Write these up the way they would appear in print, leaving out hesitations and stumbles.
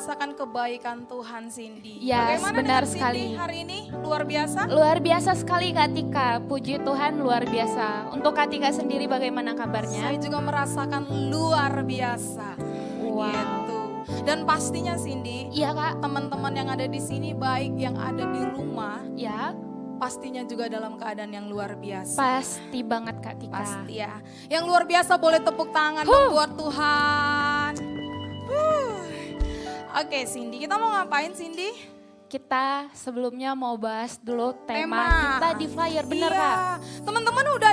merasakan kebaikan Tuhan, Cindy. Yes, Bagaimana benar dengan sekali. Cindy hari ini? Luar biasa? Luar biasa sekali Kak Tika, puji Tuhan luar biasa. Untuk Kak Tika sendiri bagaimana kabarnya? Saya juga merasakan luar biasa. Wow. Gitu. Dan pastinya Cindy, Iya Kak, teman-teman yang ada di sini baik yang ada di rumah, ya pastinya juga dalam keadaan yang luar biasa. pasti banget Kak Tika. Pasti ya. Yang luar biasa boleh tepuk tangan dong buat Tuhan. Oke Cindy, kita mau ngapain Cindy? Kita sebelumnya mau bahas dulu tema kita di flyer, bener Iya. Kak? Teman-teman udah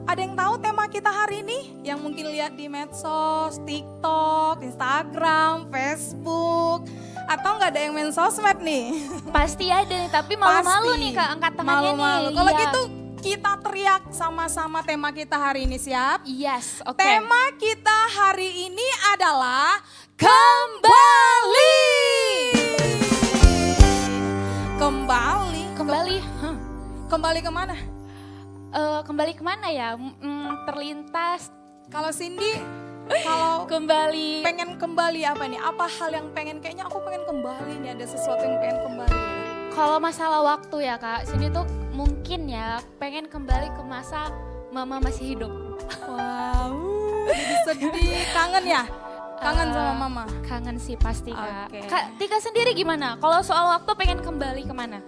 ada yang tahu tema kita hari ini? Yang mungkin lihat di medsos, TikTok, Instagram, Facebook, atau nggak ada yang main sosmed nih? Pasti ada nih, tapi malu-malu Pasti. nih Kak angkat tangannya Malu-malu. nih. Kalau Iya. gitu kita teriak sama-sama tema kita hari ini, siap? Yes, oke. Tema kita hari ini adalah kembali. Kembali, Kembali kemana? kembali kemana ya? Terlintas, Kalau Cindy, kalau kembali. pengen kembali apa nih? Apa hal yang pengen? Kayaknya aku pengen kembali nih. Ada sesuatu yang pengen kembali. Kalau masalah waktu ya Kak, sini tuh mungkin ya pengen kembali ke masa mama masih hidup. Wow, jadi sedih. Kangen ya? Kangen sama mama? Kangen sih pasti Kak. Oke. Kak Tika sendiri gimana? Kalau soal waktu pengen kembali kemana?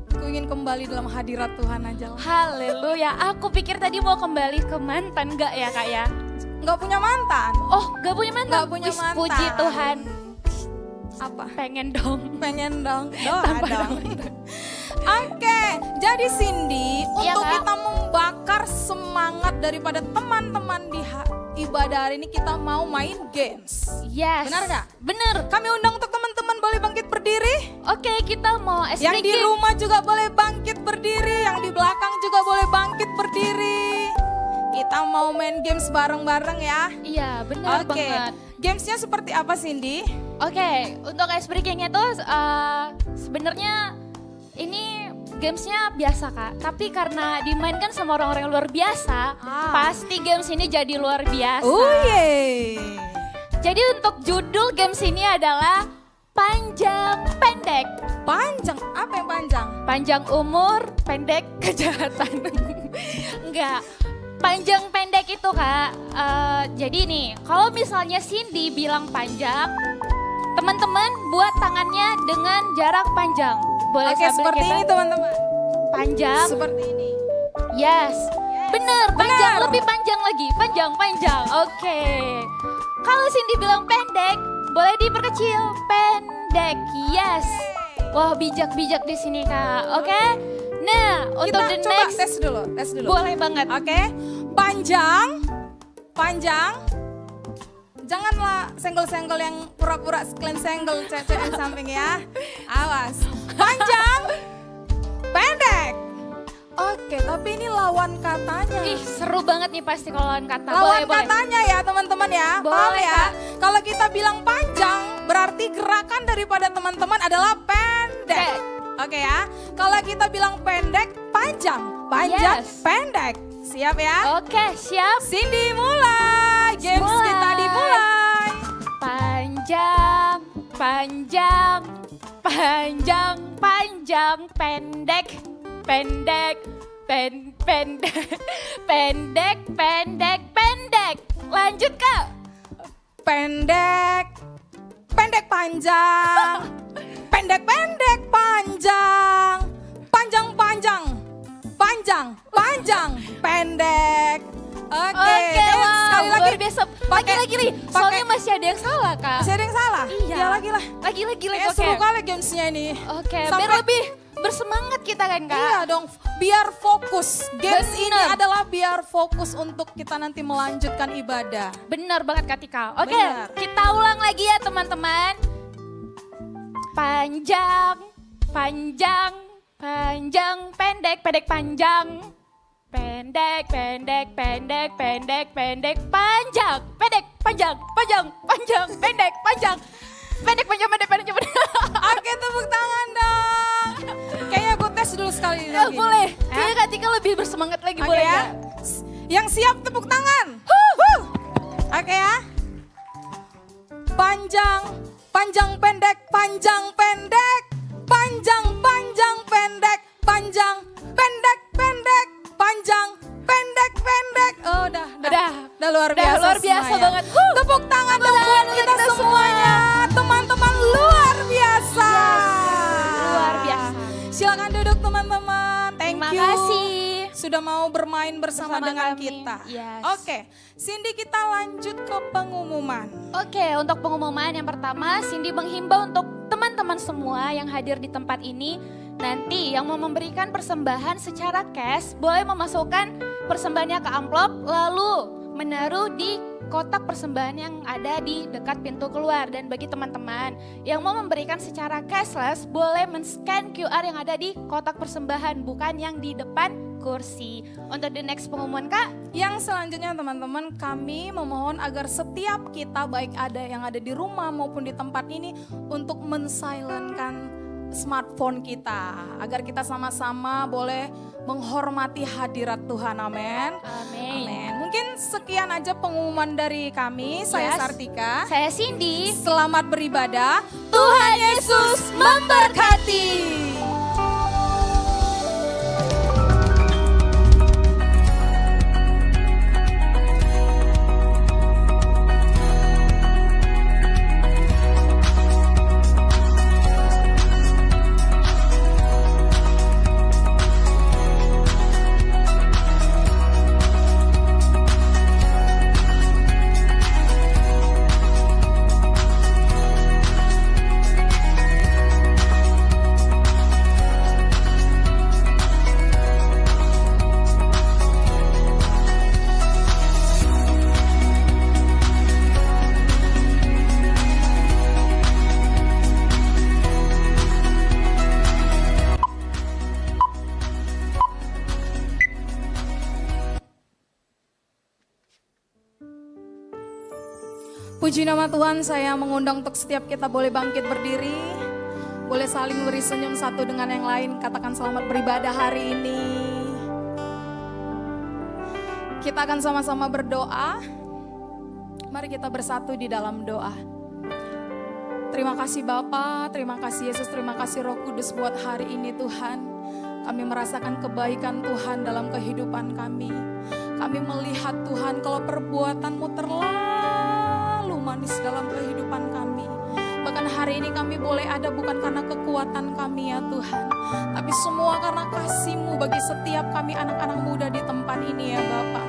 Aku ingin kembali dalam hadirat Tuhan aja lah. Haleluya, aku pikir tadi mau kembali ke mantan, enggak ya Kak ya? Nggak punya mantan? Oh, gak punya mantan? Nggak punya Wis, mantan. Puji Tuhan. Apa? Pengen dong. Pengen dong. Doa Tanpa dong. mantan. Oke, jadi Cindy, Iya, untuk Kak. kita membakar semangat daripada teman-teman di ibadah hari ini, kita mau main games. Yes. Benar nggak? Bener. Kami undang untuk teman-teman boleh bangkit berdiri. Oke, kita mau SB Yang di Game. rumah juga boleh bangkit berdiri. Yang di belakang juga boleh bangkit berdiri. Kita mau main games bareng-bareng ya. Iya, bener Oke, banget. gamesnya seperti apa Cindy? Oke, untuk ice breaking-nya tuh sebenarnya ini gamesnya biasa Kak. Tapi karena dimainkan sama orang-orang yang luar biasa, pasti games ini jadi luar biasa. Yeay. Jadi untuk judul games ini adalah panjang pendek. Panjang, apa yang panjang? Panjang umur, pendek kejahatan. Enggak. Panjang pendek itu Kak, jadi nih kalau misalnya Cindy bilang panjang, teman-teman buat tangannya dengan jarak panjang. Boleh Oke, sambil seperti kita ini teman-teman. panjang, Seperti ini. yes. Bener, panjang, Bener. lebih panjang lagi, panjang. Oke. Kalau Cindy bilang pendek, boleh diperkecil, pendek, yes. Wah bijak-bijak di sini Kak, oke? Nah, untuk Kita the coba next, tes dulu, boleh banget. Oke, panjang. Janganlah senggol-senggol yang pura-pura sekalian senggol cewek di samping ya. Awas. Panjang, pendek. Oke, tapi ini lawan katanya. Ih, seru banget nih pasti kalau lawan kata. Lawan Boleh. katanya ya teman-teman ya. Boleh, Paham ya? Kak. Kalau kita bilang panjang, berarti gerakan daripada teman-teman adalah pendek. Oke ya. Kalau kita bilang pendek, panjang. Panjang, Yes. pendek. Siap ya? Oke, siap. Cindy mulai. Games Mulai. kita dimulai. Panjang, pendek, pendek. Lanjut Kak. Pendek, panjang. Pendek, panjang. Panjang, pendek. Oke, Wah, sekali lagi. luar biasa. Lagi-lagi nih, soalnya masih ada yang salah Kak. Masih ada yang salah? Iya. Ya lagi lah. Lagi-lagi. Kayaknya Oke. seru kali gamesnya ini. Oke, biar Sampai- lebih bersemangat kita kan Kak. Iya dong, biar fokus. Games Bener. ini adalah biar fokus untuk kita nanti melanjutkan ibadah. Benar banget Kak Tika. Oke, Benar. kita ulang lagi ya teman-teman. Panjang, pendek, panjang. Pendek, panjang. Pendek, panjang. Oke, tepuk tangan dong. Kayaknya aku tes dulu sekali Ya, lagi. boleh. Ya? Kayaknya Kak Tika lebih bersemangat lagi, Oke boleh ya. nggak? Yang siap tepuk tangan. Oke ya. Panjang, Panjang pendek, panjang pendek, panjang panjang pendek, panjang pendek pendek, panjang pendek pendek. Oh, udah luar biasa. Luar biasa semuanya. banget. Tepuk tangan dong buat kita semuanya, teman-teman luar biasa. Luar biasa. Silakan duduk teman-teman. Thank Terima you. kasih. Sudah mau bermain bersama dengan kami. kita. Yes. Oke, Cindy kita lanjut ke pengumuman. Oke, untuk pengumuman yang pertama, Cindy menghimbau untuk teman-teman semua yang hadir di tempat ini, nanti yang mau memberikan persembahan secara cash, boleh memasukkan persembahannya ke amplop, lalu menaruh di kotak persembahan yang ada di dekat pintu keluar. Dan bagi teman-teman yang mau memberikan secara cashless, boleh men-scan QR yang ada di kotak persembahan, bukan yang di depan kursi. Untuk the next pengumuman Kak. Yang selanjutnya teman-teman, kami memohon agar setiap kita, baik ada yang ada di rumah maupun di tempat ini, untuk men-silentkan smartphone kita, agar kita sama-sama boleh menghormati hadirat Tuhan. Amin. Amin. Amin. Mungkin sekian aja pengumuman dari kami. Saya Yes. Sartika. Saya Cindy. Selamat beribadah. Tuhan Yesus memberkati. Puji nama Tuhan, saya mengundang untuk setiap kita boleh bangkit berdiri. Boleh saling beri senyum satu dengan yang lain. Katakan selamat beribadah hari ini. Kita akan sama-sama berdoa. Mari kita bersatu di dalam doa. Terima kasih Bapa, terima kasih Yesus, terima kasih Roh Kudus buat hari ini Tuhan. Kami merasakan kebaikan Tuhan dalam kehidupan kami. Kami melihat Tuhan kalau perbuatan-Mu terlalu manis dalam kehidupan kami. Bahkan hari ini kami boleh ada bukan karena kekuatan kami ya Tuhan, tapi semua karena kasih-Mu bagi setiap kami anak-anak muda di tempat ini ya Bapa.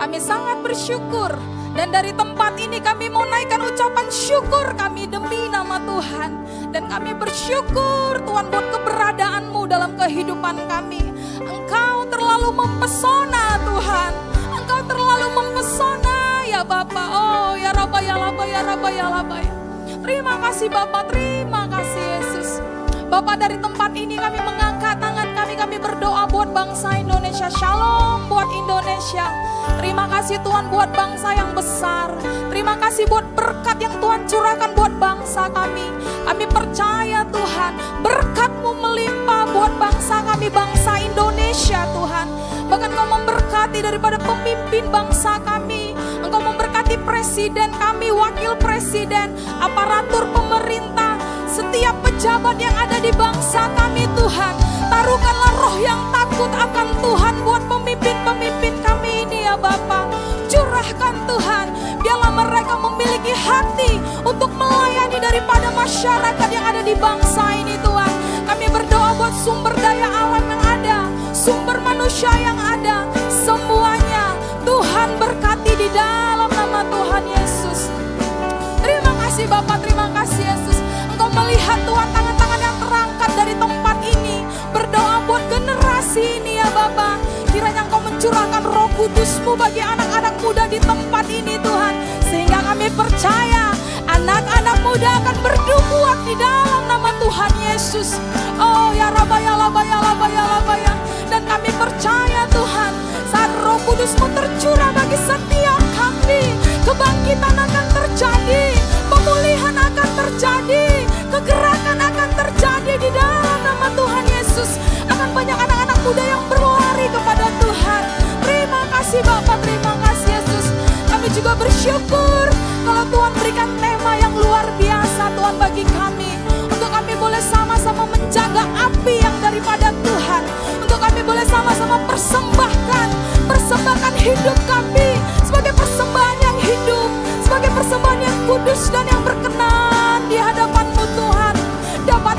Kami sangat bersyukur dan dari tempat ini kami mau naikkan ucapan syukur kami demi nama Tuhan. Dan kami bersyukur Tuhan buat keberadaan-Mu dalam kehidupan kami. Engkau terlalu mempesona Tuhan, Engkau terlalu mempesona ya Bapa. Oh ya Rabba ya Rabba ya Rabba ya Rabba ya. Terima kasih Bapak, terima kasih Yesus. Bapak, dari tempat ini kami mengangkat tangan kami berdoa buat bangsa Indonesia. Shalom buat Indonesia. Terima kasih Tuhan buat bangsa yang besar. Terima kasih buat berkat yang Tuhan curahkan buat bangsa kami. Kami percaya Tuhan, berkat-Mu melimpah buat bangsa kami, bangsa Indonesia Tuhan. Bahkan Engkau memberkati daripada pemimpin bangsa kami. Engkau memberkati presiden kami, wakil presiden, aparatur pemerintah, setiap pejabat yang ada di bangsa kami Tuhan. Taruhkanlah roh yang takut akan Tuhan buat pemimpin-pemimpin kami ini ya Bapa. Curahkan Tuhan, biarlah mereka memiliki hati untuk melayani daripada masyarakat yang ada di bangsa ini Tuhan. Kami berdoa buat sumber daya alam yang ada, sumber manusia yang ada, semuanya Tuhan berkati di dalam nama Tuhan Yesus. Terima kasih Bapak, terima kasih Yesus. Engkau melihat Tuhan tangan-tangan yang terangkat dari tempat ini. Berdoa buat generasi ini ya Bapak. Kiranya Engkau mencurahkan Roh Kudus-Mu bagi anak-anak muda di tempat ini Tuhan. Sehingga kami percaya anak-anak muda akan berbuat di dalam nama Tuhan Yesus. Oh ya Rabba ya Rabba ya Rabba ya Rabba ya. Dan kami percaya Tuhan, saat Roh Kudus-Mu tercurah bagi setiap kami, kebangkitan akan terjadi, pemulihan akan terjadi, kegerakan akan terjadi di dalam nama Tuhan Yesus. Akan banyak anak-anak muda yang berlari kepada Tuhan. Terima kasih Bapak, terima kasih Yesus. Kami juga bersyukur kalau Tuhan berikan tema yang luar biasa Tuhan bagi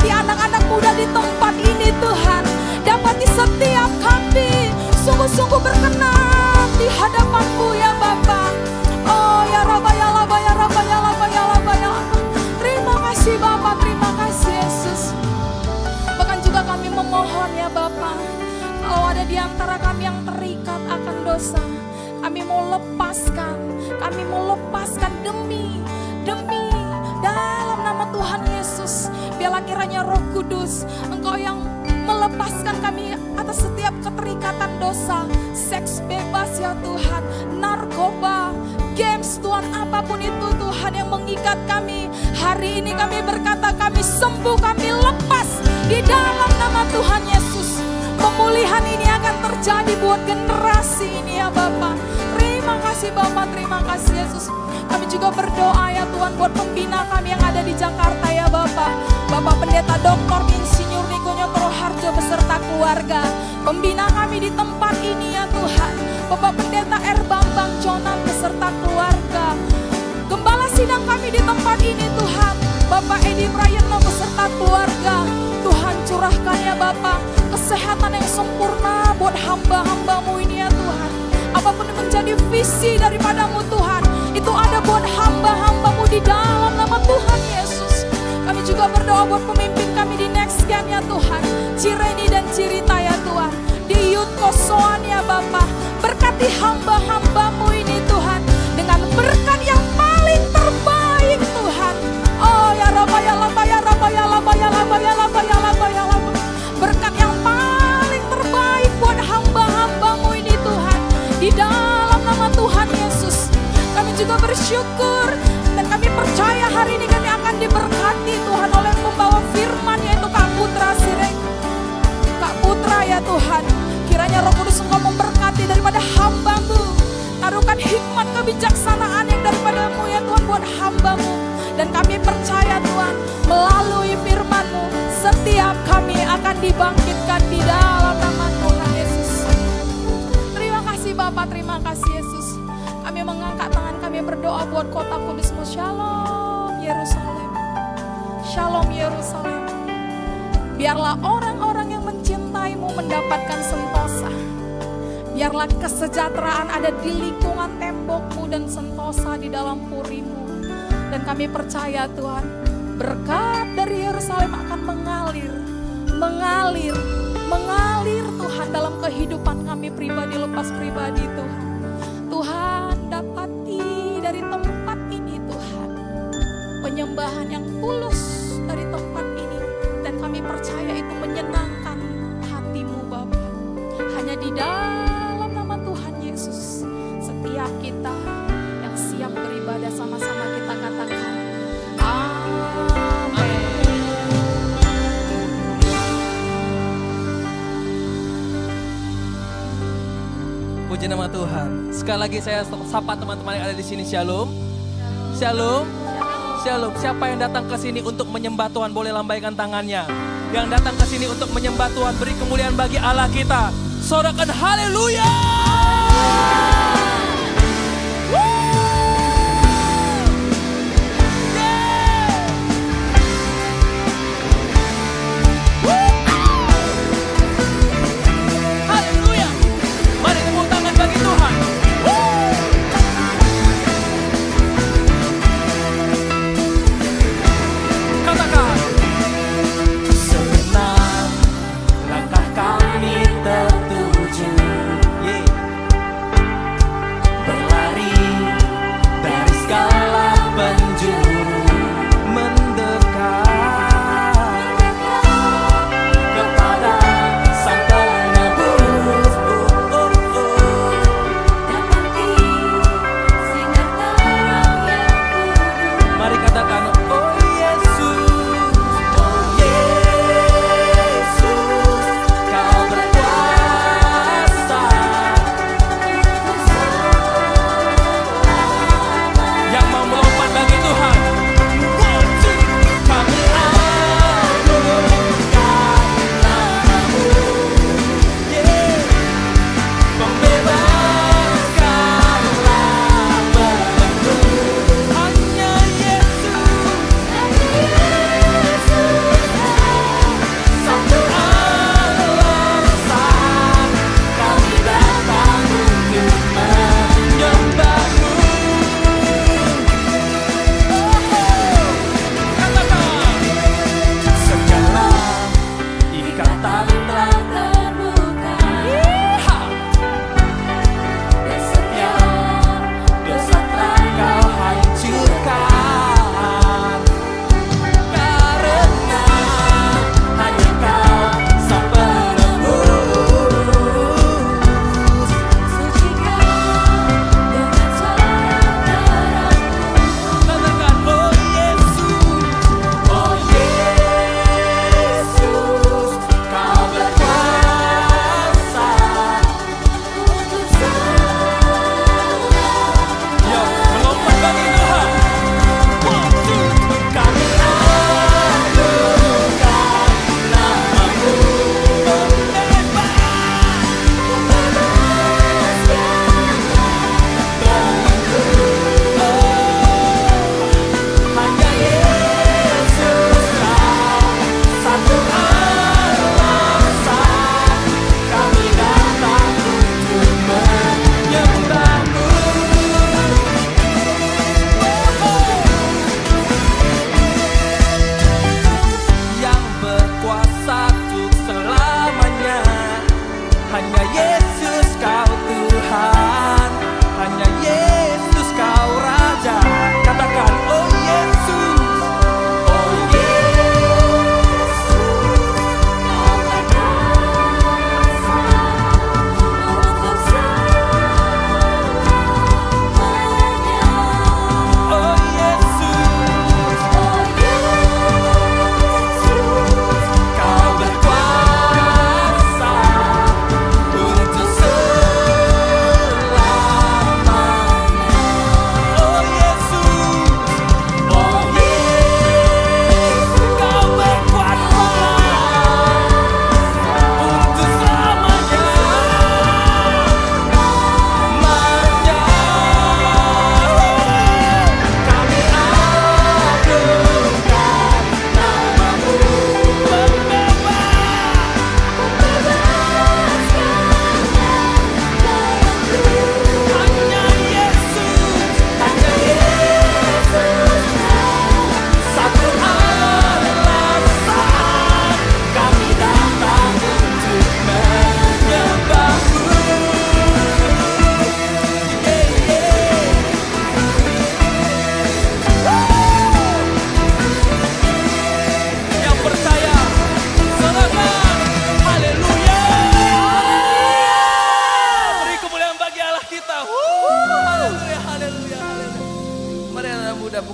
Dapati anak-anak muda di tempat ini Tuhan. Dapati setiap kami sungguh-sungguh berkenan di hadapan-Mu ya Bapa. Oh ya Rabba ya Rabba ya Rabba ya Rabba ya Rabba ya Rabba. Terima kasih Bapa, terima kasih Yesus. Bahkan juga kami memohon ya Bapa, kalau ada di antara kami yang terikat akan dosa, kami mau lepaskan demi dalam nama Tuhan Yesus. Biarlah kiranya Roh Kudus, Engkau yang melepaskan kami atas setiap keterikatan dosa, seks bebas ya Tuhan, narkoba, games Tuhan, apapun itu Tuhan yang mengikat kami. Hari ini kami berkata kami sembuh, kami lepas di dalam nama Tuhan Yesus. Pemulihan ini akan terjadi buat generasi ini ya Bapa. Terima kasih Bapa, terima kasih Yesus. Kami juga berdoa ya Tuhan buat pembina kami yang ada di Jakarta ya Bapa. Bapak Pendeta Dr. Insinyur Niko Nyotoro Harjo beserta keluarga. Pembina kami di tempat ini ya Tuhan. Bapak Pendeta R. Bambang Jonan beserta keluarga. Gembala sidang kami di tempat ini Tuhan. Bapak Edi Prayitno beserta keluarga. Tuhan curahkan ya Bapak kesehatan yang sempurna buat hamba-hamba-Mu ini ya Tuhan. Apapun yang menjadi visi daripadamu Tuhan, itu ada buat hamba-hamba-Mu di dalam nama Tuhan Yesus. Kami juga berdoa buat pemimpin kami di Next Camp ya Tuhan, Cireni dan Cirita ya Tuhan, di Youth Kosoan ya Bapak. Berkati hamba-hamba-Mu ini Tuhan, dengan berkat yang paling terbaik Tuhan. Oh ya Rabba ya Rabba ya Rabba ya Rabba ya Rabba ya Rabba ya Rabba ya Rabba. Berkat yang paling terbaik buat hamba-hamba-Mu ini Tuhan, di dalam nama Tuhan Yesus. Kami juga bersyukur dan kami percaya hari ini kami akan diberkati Tuhan oleh pembawa firman, yaitu Kak Putra Sirek. Kak Putra ya Tuhan, kiranya Roh Kudus Engkau memberkati daripada hamba-Mu. Taruhkan hikmat kebijaksanaan yang daripada-Mu ya Tuhan buat hamba-Mu. Dan kami percaya Tuhan, melalui firman-Mu setiap kami akan dibangkitkan di dalam nama Tuhan Yesus. Terima kasih Bapak, terima kasih Yesus. Kami mengangkat tangan kami berdoa buat kota kudus-Mu. Shalom Yerusalem, Shalom Yerusalem. Biarlah orang-orang yang mencintai-Mu mendapatkan sentosa. Biarlah kesejahteraan ada di lingkungan tembok-Mu dan sentosa di dalam puri-Mu. Dan kami percaya Tuhan, berkat dari Yerusalem akan mengalir Tuhan dalam kehidupan kami pribadi lepas pribadi Tuhan. Tuhan, dapati dari tempat ini Tuhan, penyembahan yang tulus dari tempat ini. Dan kami percaya itu menyenangkan hati-Mu Bapa. Hanya di dalam nama Tuhan Yesus, setiap kita yang siap beribadah sama-sama kita katakan amin. Puji nama Tuhan. Sekali lagi saya sapa teman-teman yang ada di sini. Shalom. Shalom. Shalom. Siapa yang datang ke sini untuk menyembah Tuhan boleh lambaikan tangannya. Yang datang ke sini untuk menyembah Tuhan, beri kemuliaan bagi Allah kita. Sorakan haleluya. Tertuju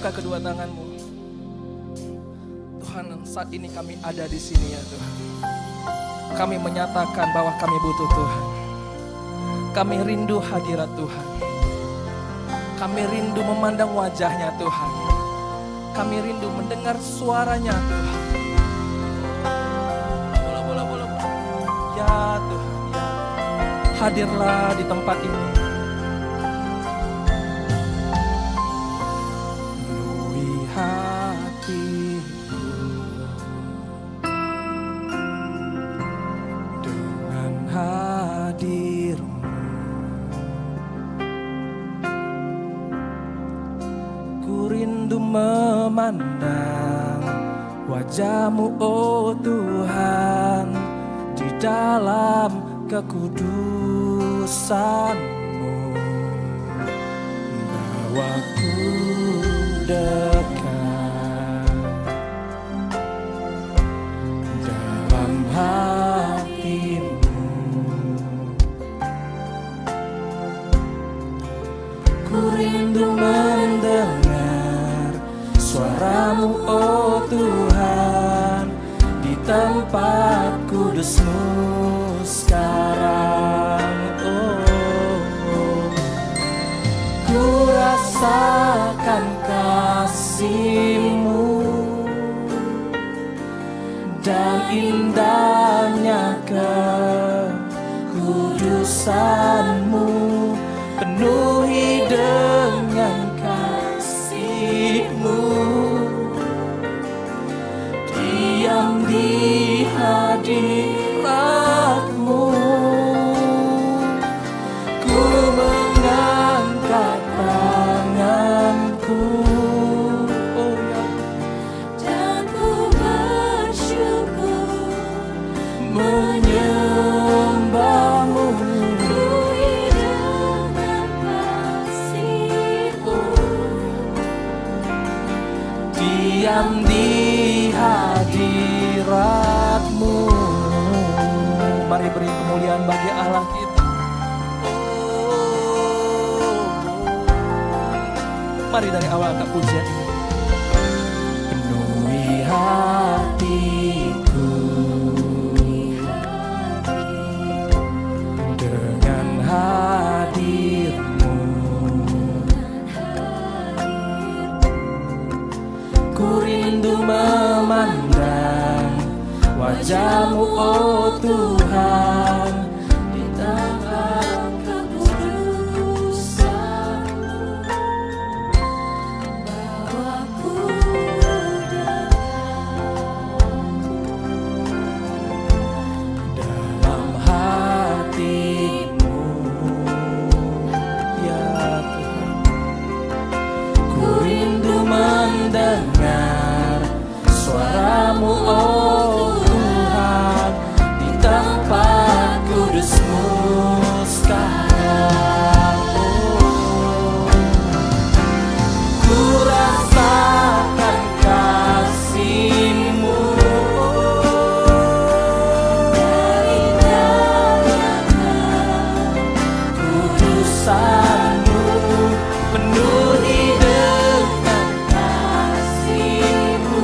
buka kedua tanganmu. Tuhan, saat ini kami ada di sini ya Tuhan. Kami menyatakan bahwa kami butuh Tuhan. Kami rindu hadirat Tuhan. Kami rindu memandang wajahnya Tuhan. Kami rindu mendengar suaranya Tuhan. Bola. Ya Tuhan, ya. Hadirlah di tempat ini. Penuhi hatiku dengan hadir-Mu. Ku rindu memandang wajah-Mu, oh Tuhan, di dalam kekudusan-Mu. Bawaku dekat dalam hati-Mu. Ku rindu mendengar suara-Mu, oh Tuhan, di tempat kudus-Mu sekarang. Ku rasakan kasih-Mu dan indahnya kekudusan-Mu. Penuhi dengan kasih-Mu, diam di hadirat-Mu. Ku mengangkat tanganku, oh ya, dan ku bersyukur menyembah-Mu. Diam di hadirat-Mu. Mari beri kemuliaan bagi Allah kita. Mari dari awal angkat pujian ini. Penuhi hatiku dengan hadir-Mu. Ku rindu memandang wajah-Mu, oh Tuhan, di tempat kekudusan-Mu. Bawaku dalam hati-Mu, ya Tuhan. Ku rindu mendengar suara-Mu, oh Tuhan, di tempat kudus-Mu sekarang. Ku rasakan kasih-Mu, kekudusan-Mu. Penuhi dengan kasih-Mu,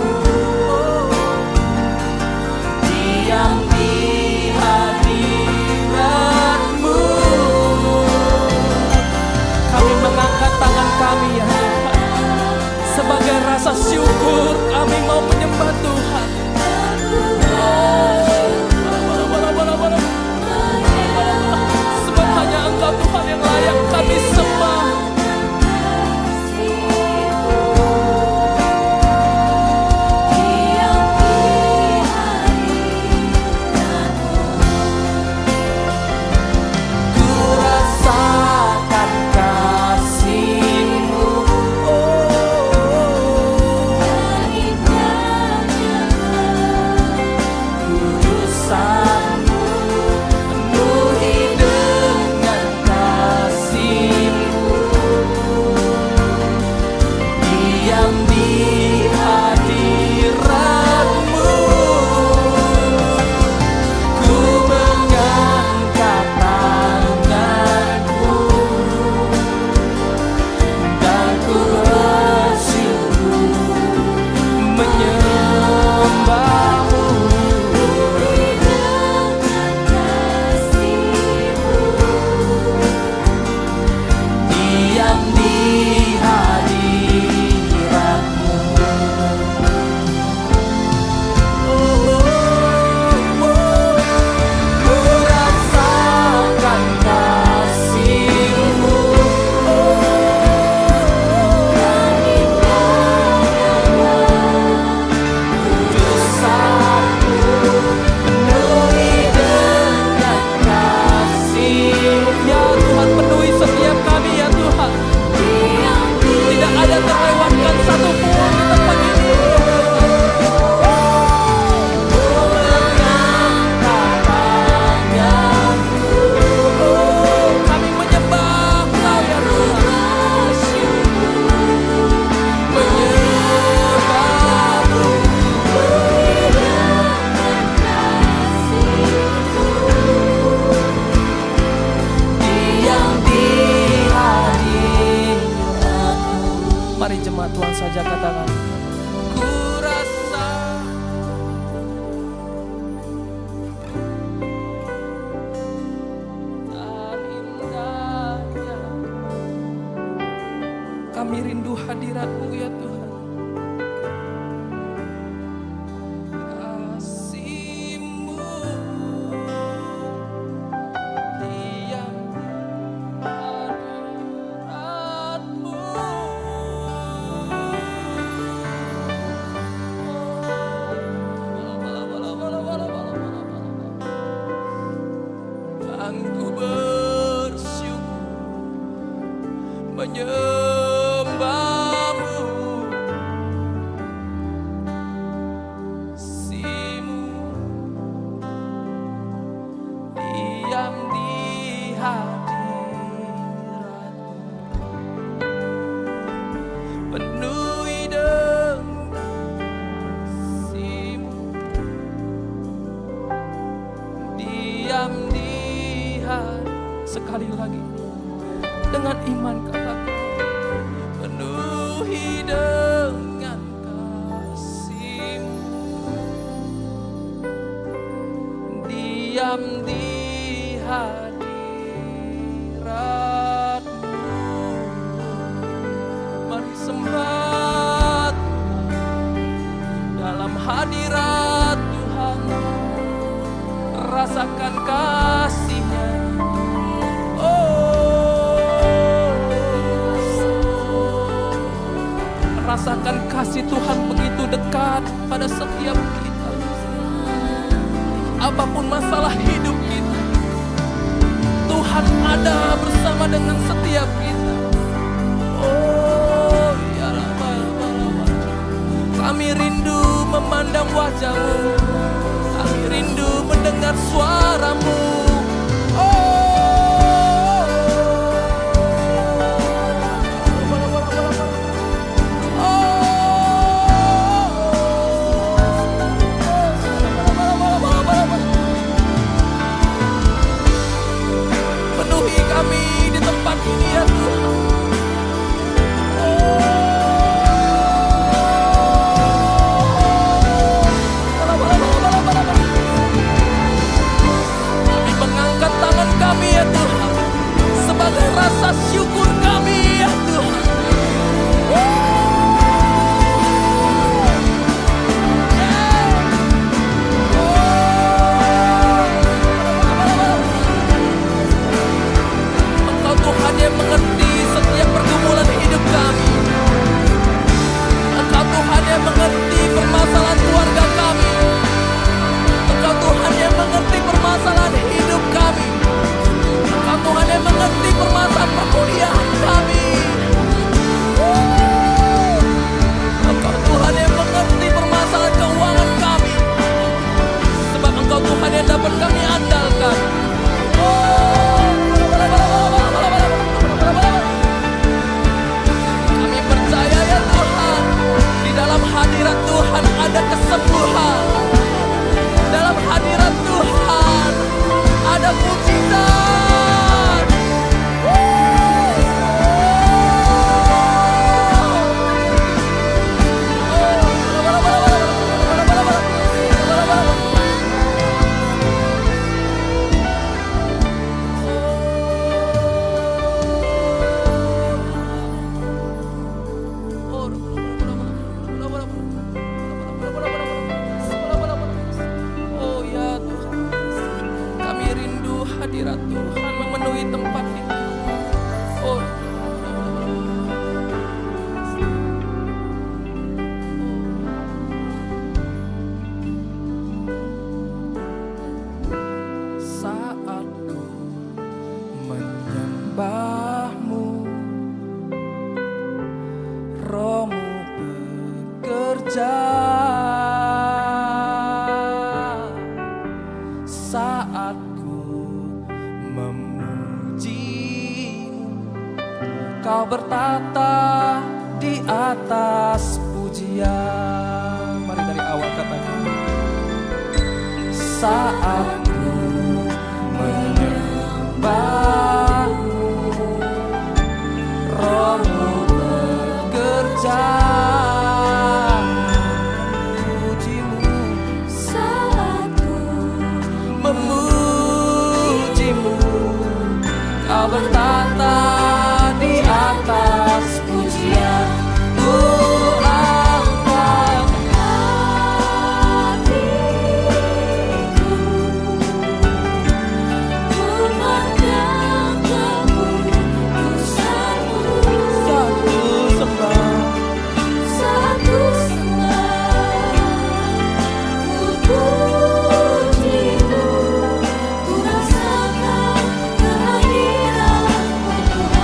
sekali lagi dengan iman katakan, penuhi dengan kasih-Mu, diam di hadirat-Mu. Mari sembah dalam hadirat Tuhan, rasakan kasih-Nya. Rasakan kasih Tuhan begitu dekat pada setiap kita. Apapun masalah hidup kita, Tuhan ada bersama dengan setiap kita. Oh ya Rabbi, kami rindu memandang wajah-Mu, kami rindu mendengar suara-Mu. Penuhi kami di tempat ini ya Tuhan. Kami mengangkat tangan kami ya Tuhan, sebagai rasa syukur kami ya Tuhan. Engkau Tuhan yang mengerti setiap pergumulan hidup kami. Engkau Tuhan yang mengerti permasalahan keluarga kami. Engkau Tuhan yang mengerti permasalahan hidup kami. Engkau Tuhan yang mengerti permasalahan perkuliahan kami. Engkau Tuhan yang mengerti permasalahan keuangan kami. Sebab Engkau Tuhan yang dapat kami andalkan. Kami percaya ya Tuhan, di dalam hadirat Tuhan ada kesembuhan. Dalam hadirat Tuhan ada mukjizat. Oh ya Tuhan, kami rindu hadirat Tuhan memenuhi tempat ini. Oh, saat ku menyembah-Mu, Roh-Mu bekerja. Saat ku memuji-Mu, Kau bertata di atas pujian. Mari dari awal katakan. Saat ku menyembah-Mu, Roh-Mu bekerja. Memuji-Mu, Saat ku memuji-Mu, Kau bertata di atas pujian. Ku angkat hatiku, ku pandang keputusan-Mu. satu sembah. Saat ku sembah, ku puji-Mu, ku rasakan kehadiran-Mu Tuhan.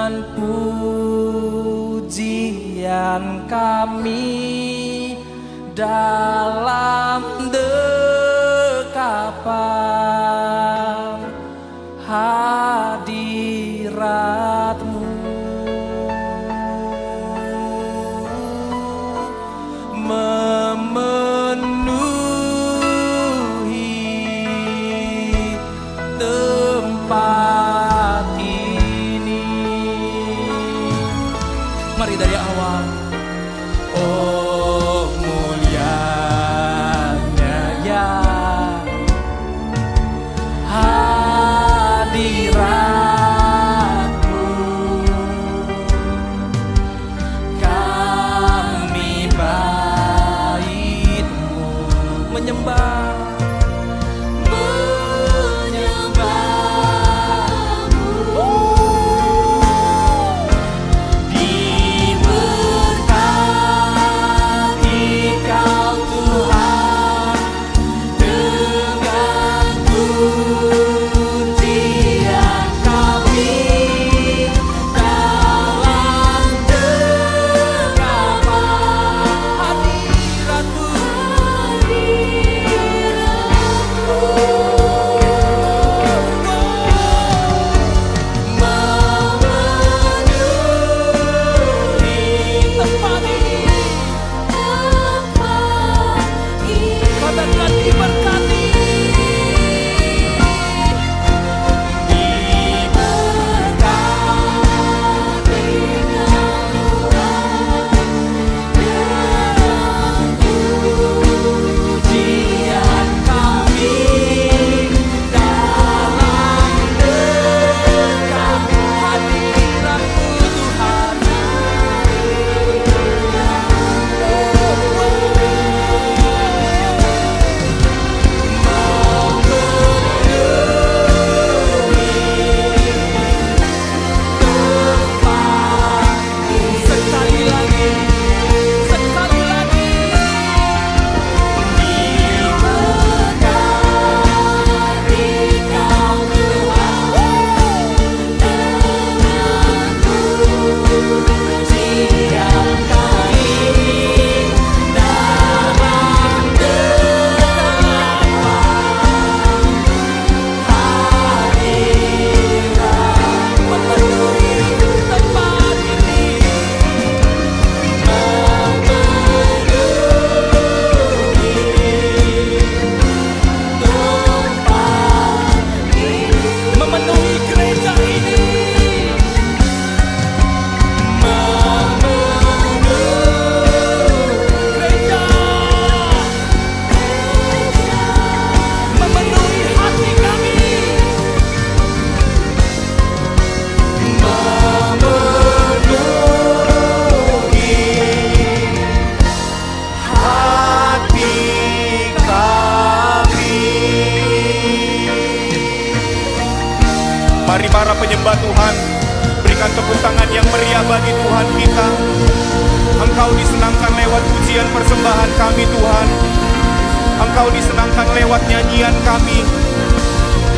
dan pujian kami dalam dekapan hadirat-Mu. Memenuhi tempat ini. Mari dari awal. Oh mulianya ya hadirat-Mu, kami bait-Mu menyembah. Mari para penyembah Tuhan, berikan tepuk tangan yang meriah bagi Tuhan kita. Engkau disenangkan lewat pujian persembahan kami Tuhan. Engkau disenangkan lewat nyanyian kami.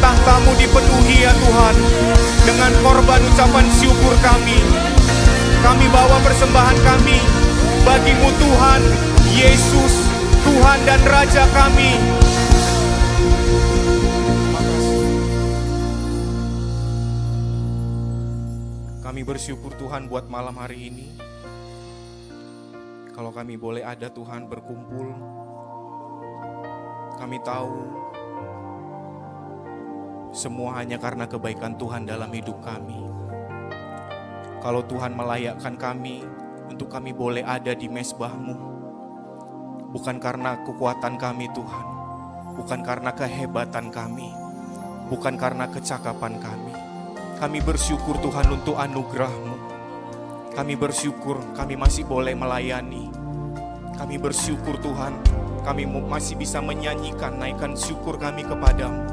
Tahta-Mu dipenuhi ya Tuhan, dengan korban ucapan syukur kami. Kami bawa persembahan kami bagi-Mu Tuhan, Yesus, Tuhan dan Raja kami. Kami bersyukur Tuhan buat malam hari ini. Kalau kami boleh ada Tuhan berkumpul, kami tahu semua hanya karena kebaikan Tuhan dalam hidup kami. Kalau Tuhan melayakkan kami untuk kami boleh ada di mezbah-Mu, bukan karena kekuatan kami Tuhan, bukan karena kehebatan kami, bukan karena kecakapan kami. Kami bersyukur Tuhan untuk anugerah-Mu. Kami bersyukur kami masih boleh melayani. Kami bersyukur Tuhan, kami masih bisa menyanyikan, naikkan syukur kami kepadamu.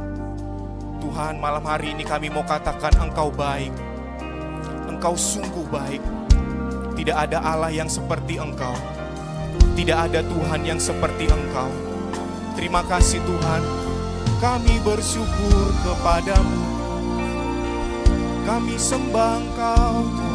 Tuhan, malam hari ini kami mau katakan Engkau baik. Engkau sungguh baik. Tidak ada Allah yang seperti Engkau. Tidak ada Tuhan yang seperti Engkau. Terima kasih Tuhan, kami bersyukur kepadamu. Kami sembah Engkau Tuhan.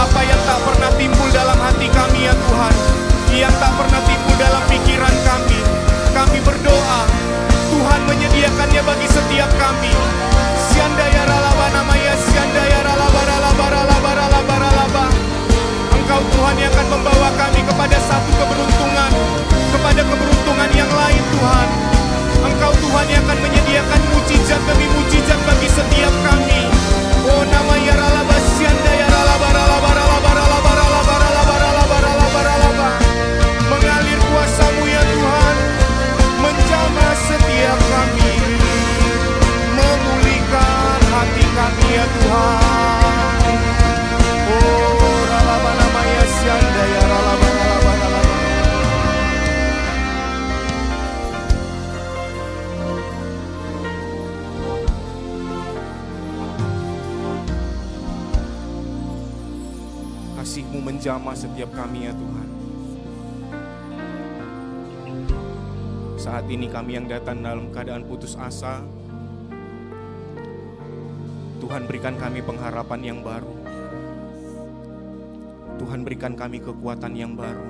Apa yang tak pernah timbul dalam hati kami ya Tuhan, yang tak pernah timbul dalam pikiran kami berdoa, Tuhan menyediakannya bagi setiap kami. Siandaya ralaba namanya, siandaya ralaba ralaba ralaba ralaba ralaba. Engkau Tuhan yang akan membawa kami kepada satu keberuntungan, kepada keberuntungan yang lain Tuhan. Engkau Tuhan yang akan menyediakan mujizat demi mujizat bagi setiap kami. Oh namanya ralaba siandaya ralaba ralaba ralaba ralaba ralaba ralaba ralaba ralaba ralaba. Mengalir kuasa-Mu ya Tuhan, menjamah setiap kami, memulihkan hati kami ya Tuhan. Oh ralaba namanya siandaya ralaba ralaba ralaba. Kasih-Mu menjamah setiap kami ya Tuhan. Saat ini kami yang datang dalam keadaan putus asa, Tuhan berikan kami pengharapan yang baru. Tuhan berikan kami kekuatan yang baru.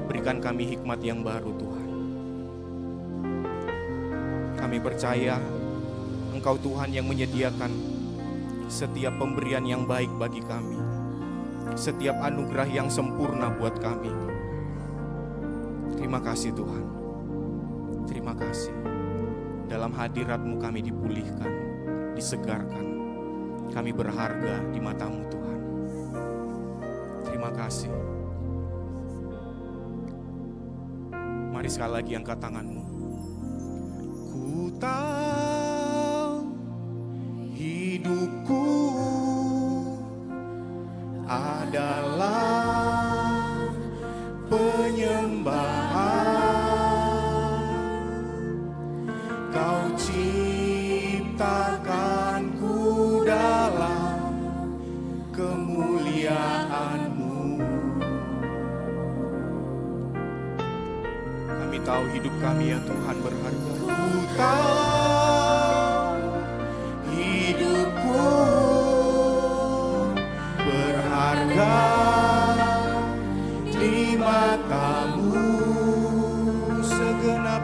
Berikan kami hikmat yang baru Tuhan. Kami percaya Engkau Tuhan yang menyediakan setiap pemberian yang baik bagi kami, setiap anugerah yang sempurna buat kami. Terima kasih Tuhan. Terima kasih. Dalam hadirat-Mu kami dipulihkan, disegarkan. Kami berharga di mata-Mu Tuhan. Terima kasih. Mari sekali lagi angkat tangan-Mu. Ku tahu hidupku adalah penyembahan. Kau ciptakanku dalam kemuliaan-Mu. Kami tahu hidup kami ya Tuhan berharga. Ku tahu hidupku berharga di mata-Mu. Segenap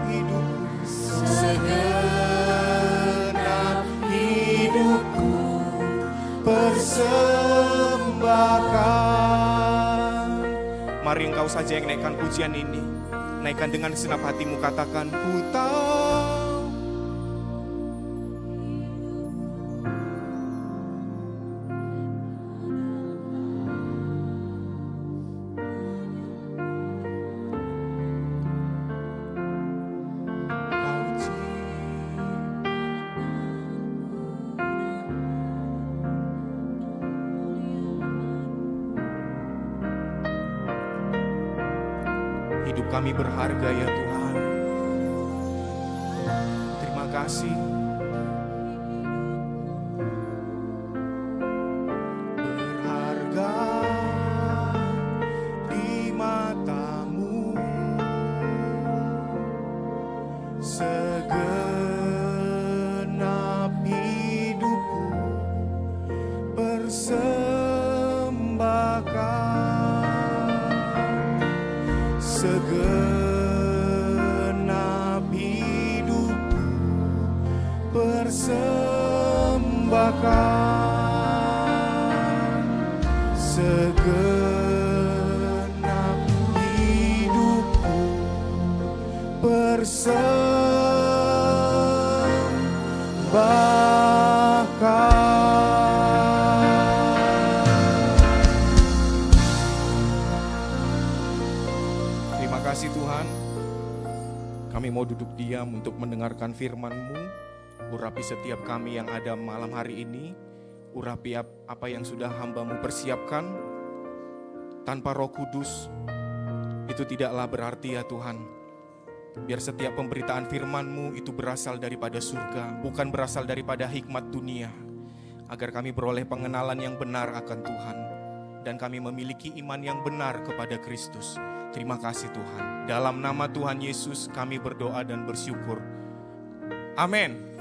hidupku persembahkan. Mari engkau saja yang naikkan pujian ini. Naikkan dengan segenap hatimu, katakan ku tahu. Hidup kami berharga ya Tuhan. Terima kasih. persembahkan segenap hidupku, persembahkan. Terima kasih Tuhan. Kami mau duduk diam untuk mendengarkan firman-Mu. Urapi setiap kami yang ada malam hari ini. Urapi apa yang sudah hamba-Mu persiapkan. Tanpa Roh Kudus, itu tidaklah berarti ya Tuhan. Biar setiap pemberitaan firman-Mu itu berasal daripada surga, bukan berasal daripada hikmat dunia. Agar kami beroleh pengenalan yang benar akan Tuhan. Dan kami memiliki iman yang benar kepada Kristus. Terima kasih Tuhan. Dalam nama Tuhan Yesus kami berdoa dan bersyukur. Amin.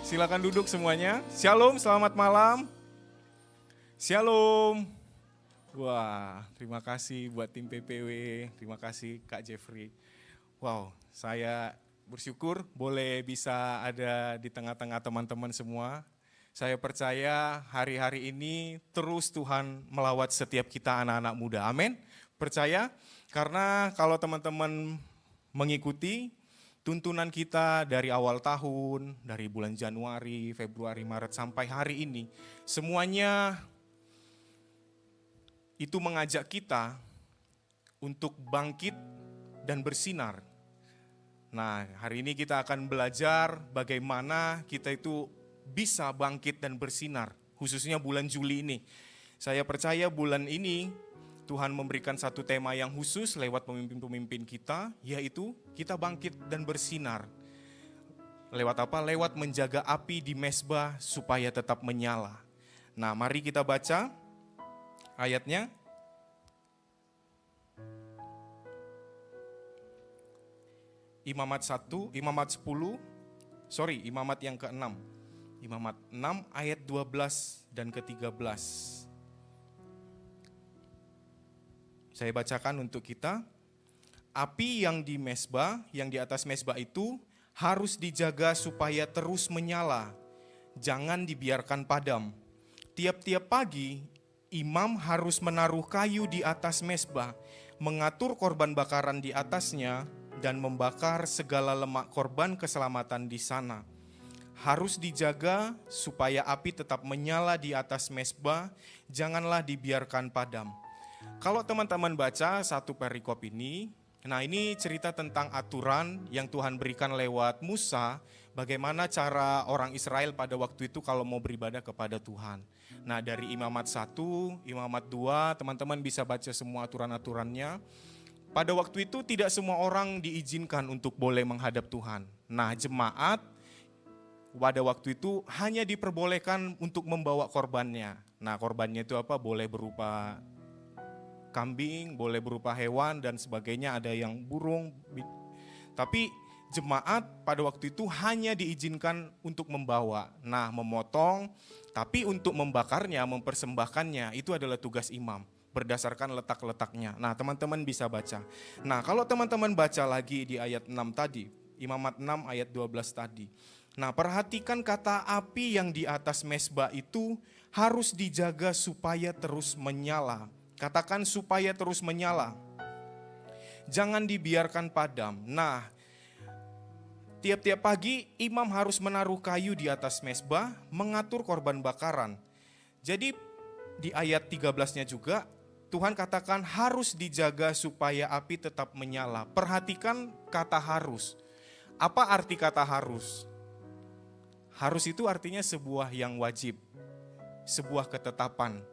Silakan duduk semuanya. Shalom, selamat malam. Shalom. Wah, terima kasih buat tim PPW. Terima kasih Kak Jeffrey. Wow, saya bersyukur boleh bisa ada di tengah-tengah teman-teman semua. Saya percaya hari-hari ini terus Tuhan melawat setiap kita anak-anak muda. Amin. Percaya? Karena kalau teman-teman mengikuti tuntunan kita dari awal tahun, dari bulan Januari, Februari, Maret sampai hari ini, semuanya itu mengajak kita untuk bangkit dan bersinar. Nah, hari ini kita akan belajar bagaimana kita itu bisa bangkit dan bersinar, khususnya bulan Juli ini. Saya percaya bulan ini Tuhan memberikan satu tema yang khusus lewat pemimpin-pemimpin kita, yaitu kita bangkit dan bersinar. Lewat apa? Lewat menjaga api di mezbah supaya tetap menyala. Nah, mari kita baca ayatnya. Imamat 1, Imamat 10, Imamat yang ke-6. Imamat 6 ayat 12 dan ke-13. Saya bacakan untuk kita. Api yang di mezbah, yang di atas mezbah itu harus dijaga supaya terus menyala. Jangan dibiarkan padam. Tiap-tiap pagi, imam harus menaruh kayu di atas mezbah, mengatur korban bakaran di atasnya, dan membakar segala lemak korban keselamatan di sana. Harus dijaga supaya api tetap menyala di atas mezbah, janganlah dibiarkan padam. Kalau teman-teman baca satu perikop ini, nah ini cerita tentang aturan yang Tuhan berikan lewat Musa, bagaimana cara orang Israel pada waktu itu kalau mau beribadah kepada Tuhan. Nah dari Imamat 1, Imamat 2, teman-teman bisa baca semua aturan-aturannya. Pada waktu itu tidak semua orang diizinkan untuk boleh menghadap Tuhan. Nah jemaat pada waktu itu hanya diperbolehkan untuk membawa korbannya. Nah korbannya itu apa? Boleh berupa kambing, boleh berupa hewan dan sebagainya, ada yang burung. Tapi jemaat pada waktu itu hanya diizinkan untuk membawa. Nah memotong, tapi untuk membakarnya, mempersembahkannya itu adalah tugas imam. Berdasarkan letak-letaknya. Nah teman-teman bisa baca. Nah kalau teman-teman baca lagi di ayat 6 tadi, Imamat 6 ayat 12 tadi. Nah perhatikan kata api yang di atas mezbah itu harus dijaga supaya terus menyala. Katakan supaya terus menyala. Jangan dibiarkan padam. Nah tiap-tiap pagi imam harus menaruh kayu di atas mezbah, mengatur korban bakaran. Jadi di ayat 13-nya juga Tuhan katakan harus dijaga supaya api tetap menyala. Perhatikan kata harus. Apa arti kata harus? Harus itu artinya sebuah yang wajib, sebuah ketetapan.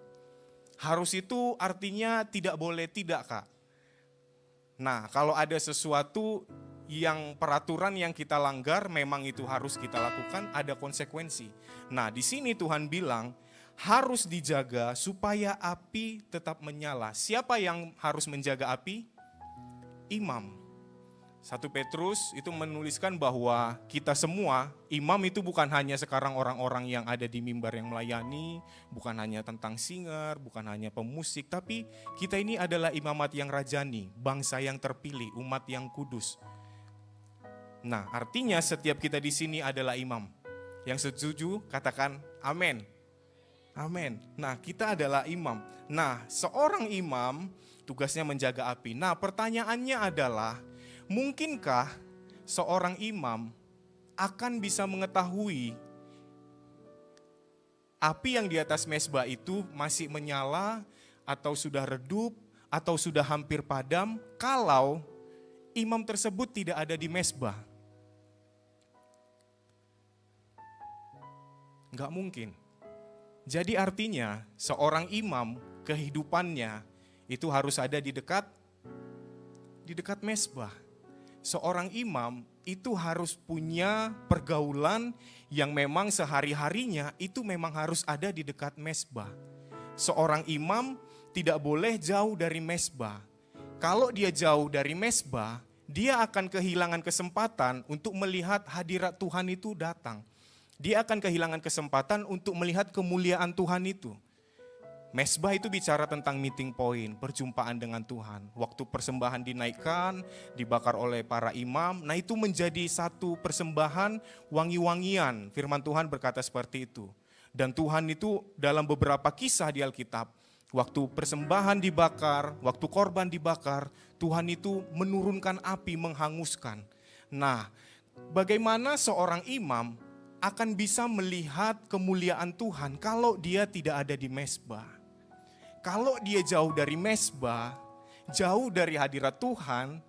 Harus itu artinya tidak boleh tidak, Kak. Nah, kalau ada sesuatu yang peraturan yang kita langgar, memang itu harus kita lakukan, ada konsekuensi. Nah, di sini Tuhan bilang, harus dijaga supaya api tetap menyala. Siapa yang harus menjaga api? Imam. 1 Petrus itu menuliskan bahwa kita semua, imam itu bukan hanya sekarang orang-orang yang ada di mimbar yang melayani, bukan hanya tentang singer, bukan hanya pemusik, tapi kita ini adalah imamat yang rajani, bangsa yang terpilih, umat yang kudus. Nah, artinya setiap kita di sini adalah imam. Yang setuju katakan amin. Amin. Nah, kita adalah imam. Nah, seorang imam tugasnya menjaga api. Nah, pertanyaannya adalah, mungkinkah seorang imam akan bisa mengetahui api yang di atas mezbah itu masih menyala atau sudah redup atau sudah hampir padam kalau imam tersebut tidak ada di mezbah? Enggak mungkin. Jadi artinya seorang imam kehidupannya itu harus ada di dekat mezbah. Seorang imam itu harus punya pergaulan yang memang sehari-harinya itu memang harus ada di dekat mezbah. Seorang imam tidak boleh jauh dari mezbah. Kalau dia jauh dari mezbah, dia akan kehilangan kesempatan untuk melihat hadirat Tuhan itu datang. Dia akan kehilangan kesempatan untuk melihat kemuliaan Tuhan itu. Mezbah itu bicara tentang meeting point, perjumpaan dengan Tuhan. Waktu persembahan dinaikkan, dibakar oleh para imam. Nah, itu menjadi satu persembahan wangi-wangian. Firman Tuhan berkata seperti itu. Dan Tuhan itu dalam beberapa kisah di Alkitab, waktu persembahan dibakar, waktu korban dibakar, Tuhan itu menurunkan api menghanguskan. Nah, bagaimana seorang imam akan bisa melihat kemuliaan Tuhan kalau dia tidak ada di mezbah? Kalau dia jauh dari mezbah, jauh dari hadirat Tuhan,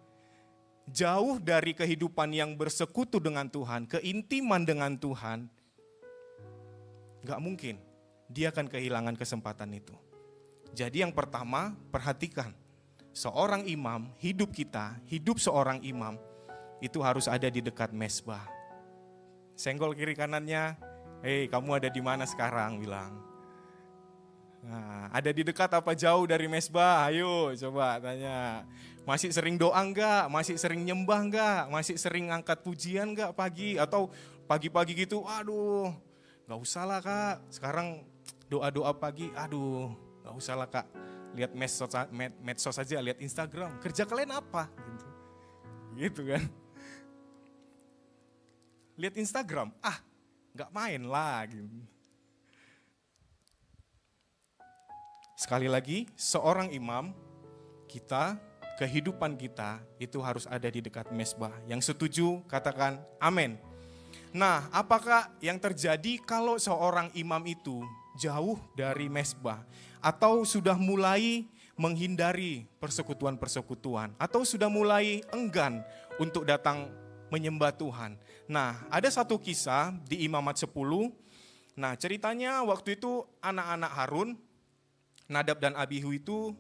jauh dari kehidupan yang bersekutu dengan Tuhan, keintiman dengan Tuhan, gak mungkin dia akan kehilangan kesempatan itu. Jadi yang pertama, perhatikan, seorang imam, hidup kita, hidup seorang imam, itu harus ada di dekat mezbah. Senggol kiri kanannya, hei kamu ada di mana sekarang, bilang. Nah, ada di dekat apa jauh dari mezbah? Ayo coba tanya. Masih sering doa enggak? Masih sering nyembah enggak? Masih sering angkat pujian enggak pagi? Atau pagi-pagi gitu, aduh gak usah lah kak. Sekarang doa-doa pagi, aduh gak usah lah kak. Lihat medsos aja, lihat Instagram. Kerja kalian apa? Gitu kan. Lihat Instagram, gak main lah gitu. Sekali lagi, seorang imam, kita, kehidupan kita itu harus ada di dekat mezbah. Yang setuju katakan amin. Nah, apakah yang terjadi kalau seorang imam itu jauh dari mezbah atau sudah mulai menghindari persekutuan-persekutuan atau sudah mulai enggan untuk datang menyembah Tuhan? Nah, ada satu kisah di Imamat 10. Nah, ceritanya waktu itu anak-anak Harun, Nadab dan Abihu itu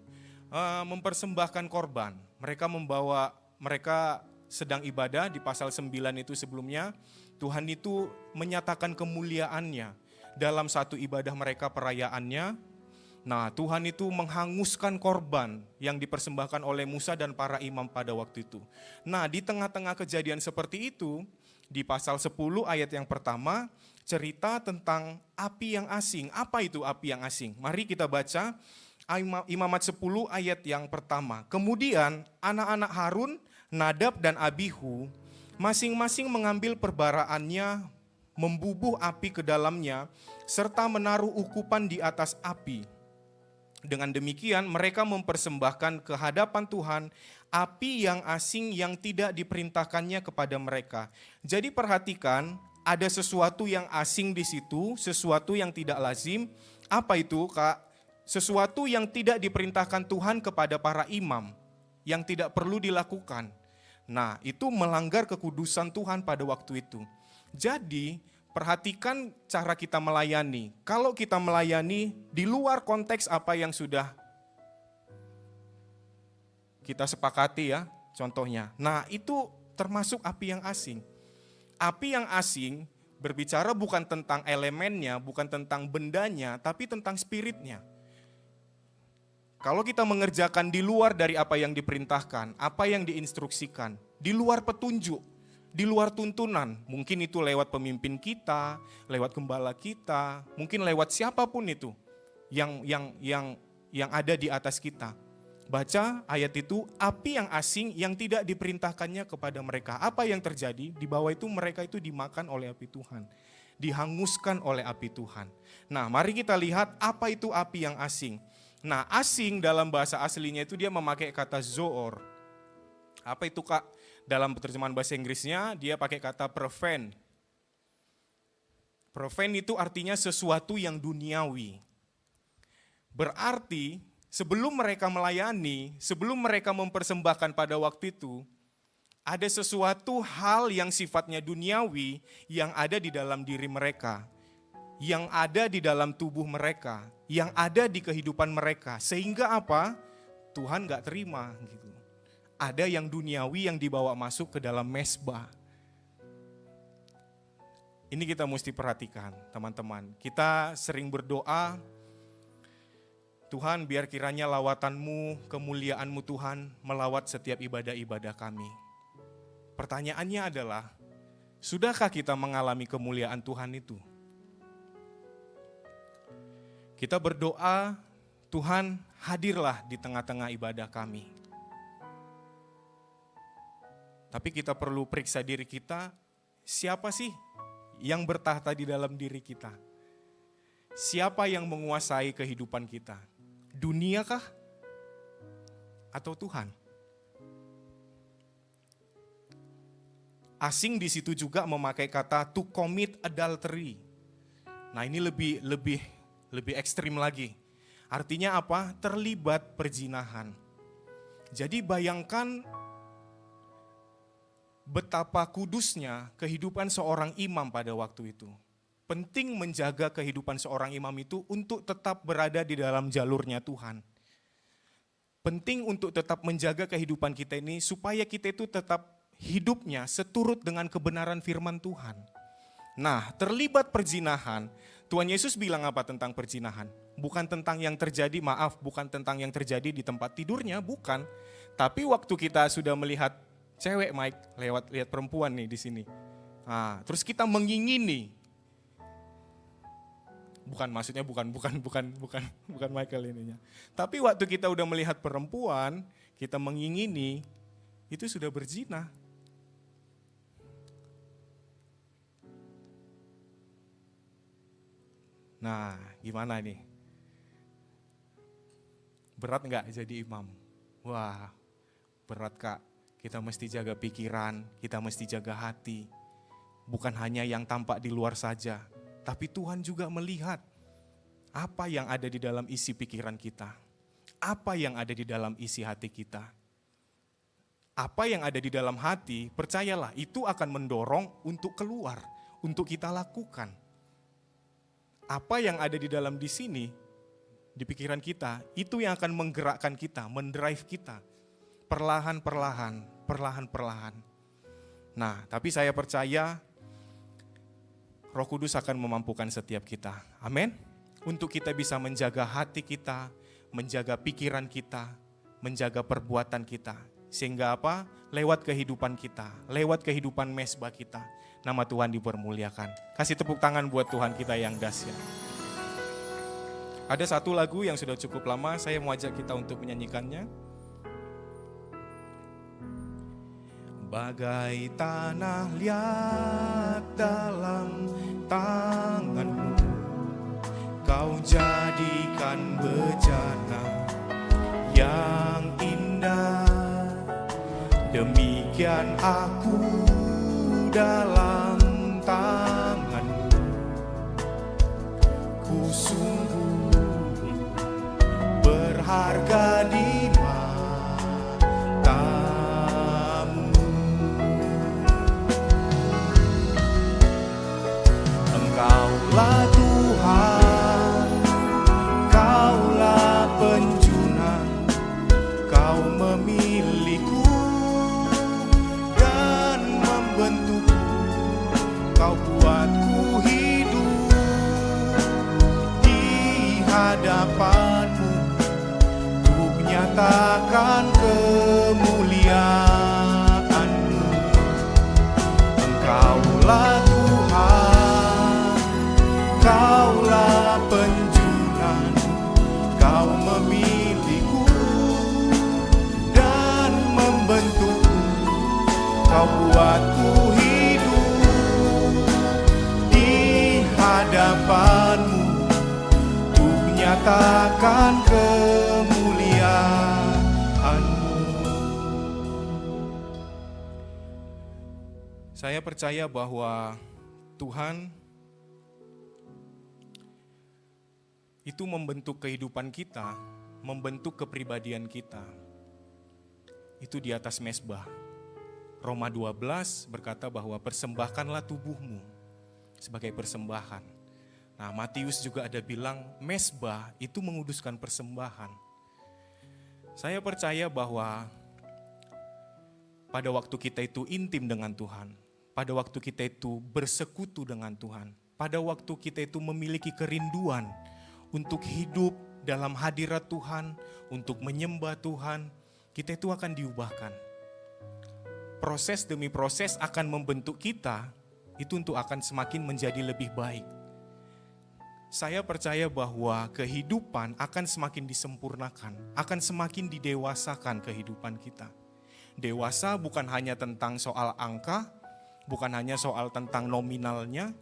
mempersembahkan korban. Mereka sedang ibadah di pasal 9 itu sebelumnya. Tuhan itu menyatakan kemuliaannya dalam satu ibadah mereka perayaannya. Nah, Tuhan itu menghanguskan korban yang dipersembahkan oleh Musa dan para imam pada waktu itu. Nah, di tengah-tengah kejadian seperti itu, di pasal 10 ayat yang pertama, cerita tentang api yang asing. Apa itu api yang asing? Mari kita baca Imamat 10 ayat yang pertama. Kemudian anak-anak Harun, Nadab dan Abihu masing-masing mengambil perbaraannya, membubuh api ke dalamnya, serta menaruh ukupan di atas api. Dengan demikian mereka mempersembahkan ke hadapan Tuhan api yang asing yang tidak diperintahkannya kepada mereka. Jadi perhatikan, ada sesuatu yang asing di situ, sesuatu yang tidak lazim. Apa itu, Kak? Sesuatu yang tidak diperintahkan Tuhan kepada para imam, yang tidak perlu dilakukan. Nah, itu melanggar kekudusan Tuhan pada waktu itu. Jadi, perhatikan cara kita melayani. Kalau kita melayani di luar konteks apa yang sudah kita sepakati ya, contohnya. Nah, itu termasuk api yang asing. Api yang asing berbicara bukan tentang elemennya, bukan tentang bendanya, tapi tentang spiritnya. Kalau kita mengerjakan di luar dari apa yang diperintahkan, apa yang diinstruksikan, di luar petunjuk, di luar tuntunan, mungkin itu lewat pemimpin kita, lewat gembala kita, mungkin lewat siapapun itu yang ada di atas kita. Baca ayat itu, api yang asing yang tidak diperintahkannya kepada mereka. Apa yang terjadi? Di bawah itu mereka itu dimakan oleh api Tuhan. Dihanguskan oleh api Tuhan. Nah, mari kita lihat apa itu api yang asing. Nah, asing dalam bahasa aslinya itu dia memakai kata zoor. Apa itu Kak? Dalam terjemahan bahasa Inggrisnya dia pakai kata profane. Profane itu artinya sesuatu yang duniawi. Berarti sebelum mereka melayani, sebelum mereka mempersembahkan pada waktu itu, ada sesuatu hal yang sifatnya duniawi yang ada di dalam diri mereka, yang ada di dalam tubuh mereka, yang ada di kehidupan mereka. Sehingga apa? Tuhan gak terima gitu. Ada yang duniawi yang dibawa masuk ke dalam mezbah. Ini kita mesti perhatikan teman-teman. Kita sering berdoa, Tuhan biar kiranya lawatanmu, kemuliaanmu Tuhan melawat setiap ibadah-ibadah kami. Pertanyaannya adalah, sudahkah kita mengalami kemuliaan Tuhan itu? Kita berdoa, Tuhan hadirlah di tengah-tengah ibadah kami. Tapi kita perlu periksa diri kita, siapa sih yang bertahta di dalam diri kita? Siapa yang menguasai kehidupan kita? Dunia kah? Atau Tuhan? Asing di situ juga memakai kata to commit adultery. Nah, ini lebih ekstrim lagi. Artinya apa? Terlibat perzinahan. Jadi bayangkan betapa kudusnya kehidupan seorang imam pada waktu itu. Penting menjaga kehidupan seorang imam itu untuk tetap berada di dalam jalurnya Tuhan. Penting untuk tetap menjaga kehidupan kita ini supaya kita itu tetap hidupnya seturut dengan kebenaran firman Tuhan. Nah, terlibat perzinahan, Tuhan Yesus bilang apa tentang perzinahan? Bukan tentang yang terjadi, bukan tentang yang terjadi di tempat tidurnya, bukan. Tapi waktu kita sudah melihat cewek Mike lihat perempuan nih di sini. Nah, terus kita mengingini. Bukan Michael ininya. Tapi waktu kita udah melihat perempuan, kita mengingini, itu sudah berzina. Nah, gimana nih? Berat nggak jadi imam? Wah, berat Kak. Kita mesti jaga pikiran, kita mesti jaga hati. Bukan hanya yang tampak di luar saja, tapi Tuhan juga melihat apa yang ada di dalam isi pikiran kita. Apa yang ada di dalam isi hati kita. Apa yang ada di dalam hati, percayalah itu akan mendorong untuk keluar, untuk kita lakukan. Apa yang ada di dalam di sini, di pikiran kita, itu yang akan menggerakkan kita, mendrive kita. Perlahan-perlahan. Nah, tapi saya percaya Roh Kudus akan memampukan setiap kita. Amin. Untuk kita bisa menjaga hati kita, menjaga pikiran kita, menjaga perbuatan kita. Sehingga apa? Lewat kehidupan kita, lewat kehidupan mezbah kita, nama Tuhan dipermuliakan. Kasih tepuk tangan buat Tuhan kita yang dahsyat. Ada satu lagu yang sudah cukup lama, saya mau ajak kita untuk menyanyikannya. Bagai tanah liat dalam tanganmu, kau jadikan bejana yang indah. Demikian aku dalam tanganmu, ku sungguh berharga di matamu. Engkaulah Tuhan, Kaulah penjunan, Kau memilihku dan membentukku, Kau buatku hidup di hadapanmu, untuk nyatakan kemuliaanmu. Engkaulah Tuhan, Kaulah penjunan, Kau memilihku hadapan-Mu, untuk nyatakan kemuliaan-Mu. Saya percaya bahwa Tuhan itu membentuk kehidupan kita, membentuk kepribadian kita. Itu di atas mezbah. Roma 12 berkata bahwa persembahkanlah tubuhmu sebagai persembahan. Nah, Matius juga ada bilang mezbah itu menguduskan persembahan. Saya percaya bahwa pada waktu kita itu intim dengan Tuhan, pada waktu kita itu bersekutu dengan Tuhan, pada waktu kita itu memiliki kerinduan untuk hidup dalam hadirat Tuhan, untuk menyembah Tuhan, kita itu akan diubahkan. Proses demi proses akan membentuk kita, itu untuk akan semakin menjadi lebih baik. Saya percaya bahwa kehidupan akan semakin disempurnakan, akan semakin didewasakan kehidupan kita. Dewasa bukan hanya tentang soal angka, bukan hanya soal tentang nominalnya,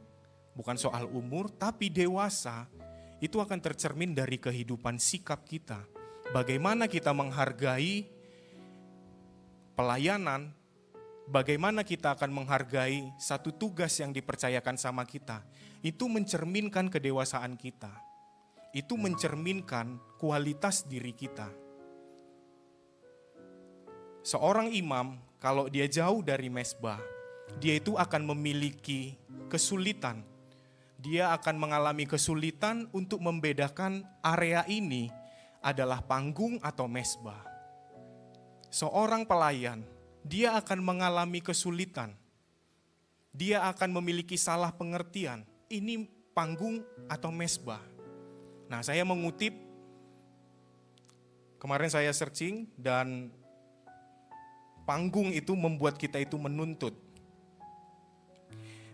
bukan soal umur, tapi dewasa itu akan tercermin dari kehidupan sikap kita. Bagaimana kita menghargai pelayanan, bagaimana kita akan menghargai satu tugas yang dipercayakan sama kita. Itu mencerminkan kedewasaan kita. Itu mencerminkan kualitas diri kita. Seorang imam kalau dia jauh dari mezbah, dia itu akan memiliki kesulitan. Dia akan mengalami kesulitan untuk membedakan area ini adalah panggung atau mezbah. Seorang pelayan, dia akan mengalami kesulitan. Dia akan memiliki salah pengertian. Ini panggung atau mezbah. Nah, saya mengutip, kemarin saya searching dan panggung itu membuat kita itu menuntut.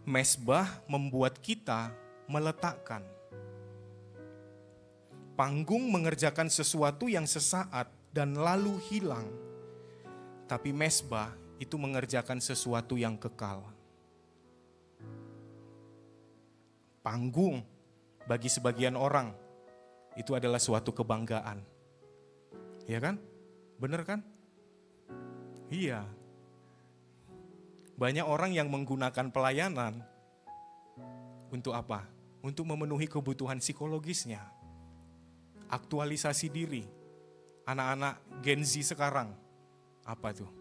Mezbah membuat kita meletakkan. Panggung mengerjakan sesuatu yang sesaat dan lalu hilang. Tapi mezbah itu mengerjakan sesuatu yang kekal. Panggung bagi sebagian orang itu adalah suatu kebanggaan. Iya kan? Bener kan? Iya. Banyak orang yang menggunakan pelayanan untuk apa? Untuk memenuhi kebutuhan psikologisnya. Aktualisasi diri. Anak-anak Gen Z sekarang, apa tuh?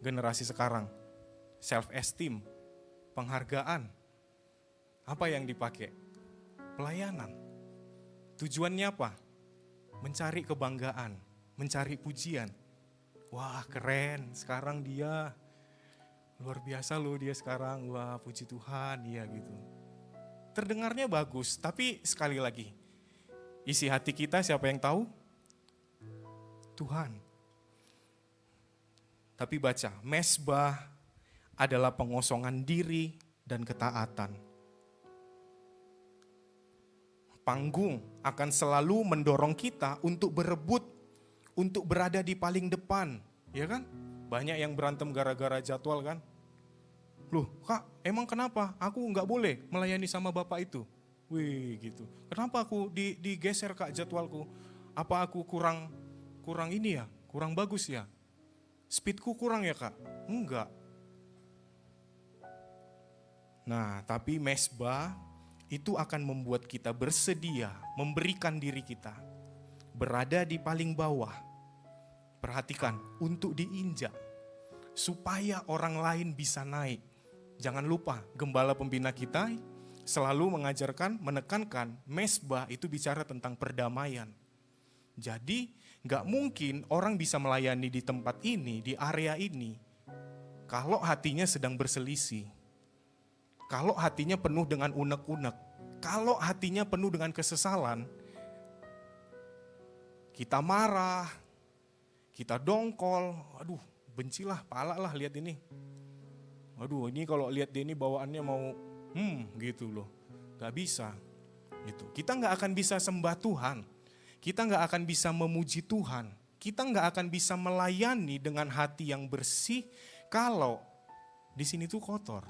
Generasi sekarang, self-esteem, penghargaan. Apa yang dipakai? Pelayanan. Tujuannya apa? Mencari kebanggaan, mencari pujian. Wah, keren, sekarang dia luar biasa loh dia sekarang, wah puji Tuhan, iya gitu. Terdengarnya bagus, tapi sekali lagi, isi hati kita siapa yang tahu? Tuhan. Tapi baca, mezbah adalah pengosongan diri dan ketaatan. Panggung akan selalu mendorong kita untuk berebut, untuk berada di paling depan, ya kan? Banyak yang berantem gara-gara jadwal kan? Loh kak, emang kenapa? Aku nggak boleh melayani sama bapak itu. Wih gitu. Kenapa aku digeser kak jadwalku? Apa aku kurang ini ya? Kurang bagus ya? Speedku kurang ya kak? Enggak. Nah tapi mezbah itu akan membuat kita bersedia memberikan diri kita. Berada di paling bawah. Perhatikan, untuk diinjak. Supaya orang lain bisa naik. Jangan lupa, gembala pembina kita selalu mengajarkan, menekankan, mezbah itu bicara tentang perdamaian. Jadi, gak mungkin orang bisa melayani di tempat ini, di area ini, kalau hatinya sedang berselisih. Kalau hatinya penuh dengan unek-unek, kalau hatinya penuh dengan kesesalan, kita marah, kita dongkol, aduh bencilah, palak lah lihat ini. Aduh ini kalau lihat dia ini bawaannya mau gitu loh, gak bisa. Gitu. Kita gak akan bisa sembah Tuhan, kita gak akan bisa memuji Tuhan, kita gak akan bisa melayani dengan hati yang bersih kalau di sini tuh kotor.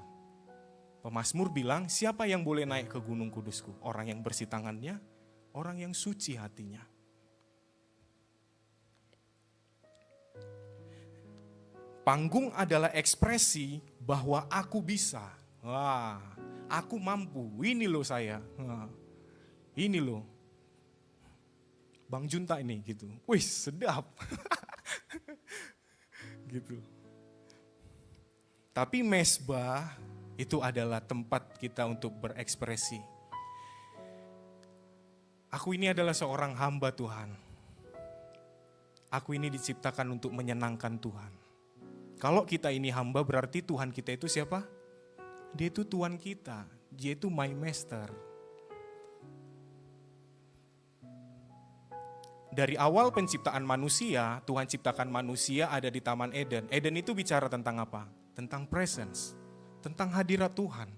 Pemazmur bilang, siapa yang boleh naik ke gunung kudusku? Orang yang bersih tangannya, orang yang suci hatinya. Panggung adalah ekspresi bahwa aku bisa. Wah, aku mampu. Ini loh saya. Wah, ini loh. Bang Junta ini gitu. Wih, sedap. Gitu. Tapi mezbah itu adalah tempat kita untuk berekspresi. Aku ini adalah seorang hamba Tuhan. Aku ini diciptakan untuk menyenangkan Tuhan. Kalau kita ini hamba berarti Tuhan kita itu siapa? Dia itu Tuhan kita. Dia itu my master. Dari awal penciptaan manusia, Tuhan ciptakan manusia ada di Taman Eden. Eden itu bicara tentang apa? Tentang presence, tentang hadirat Tuhan.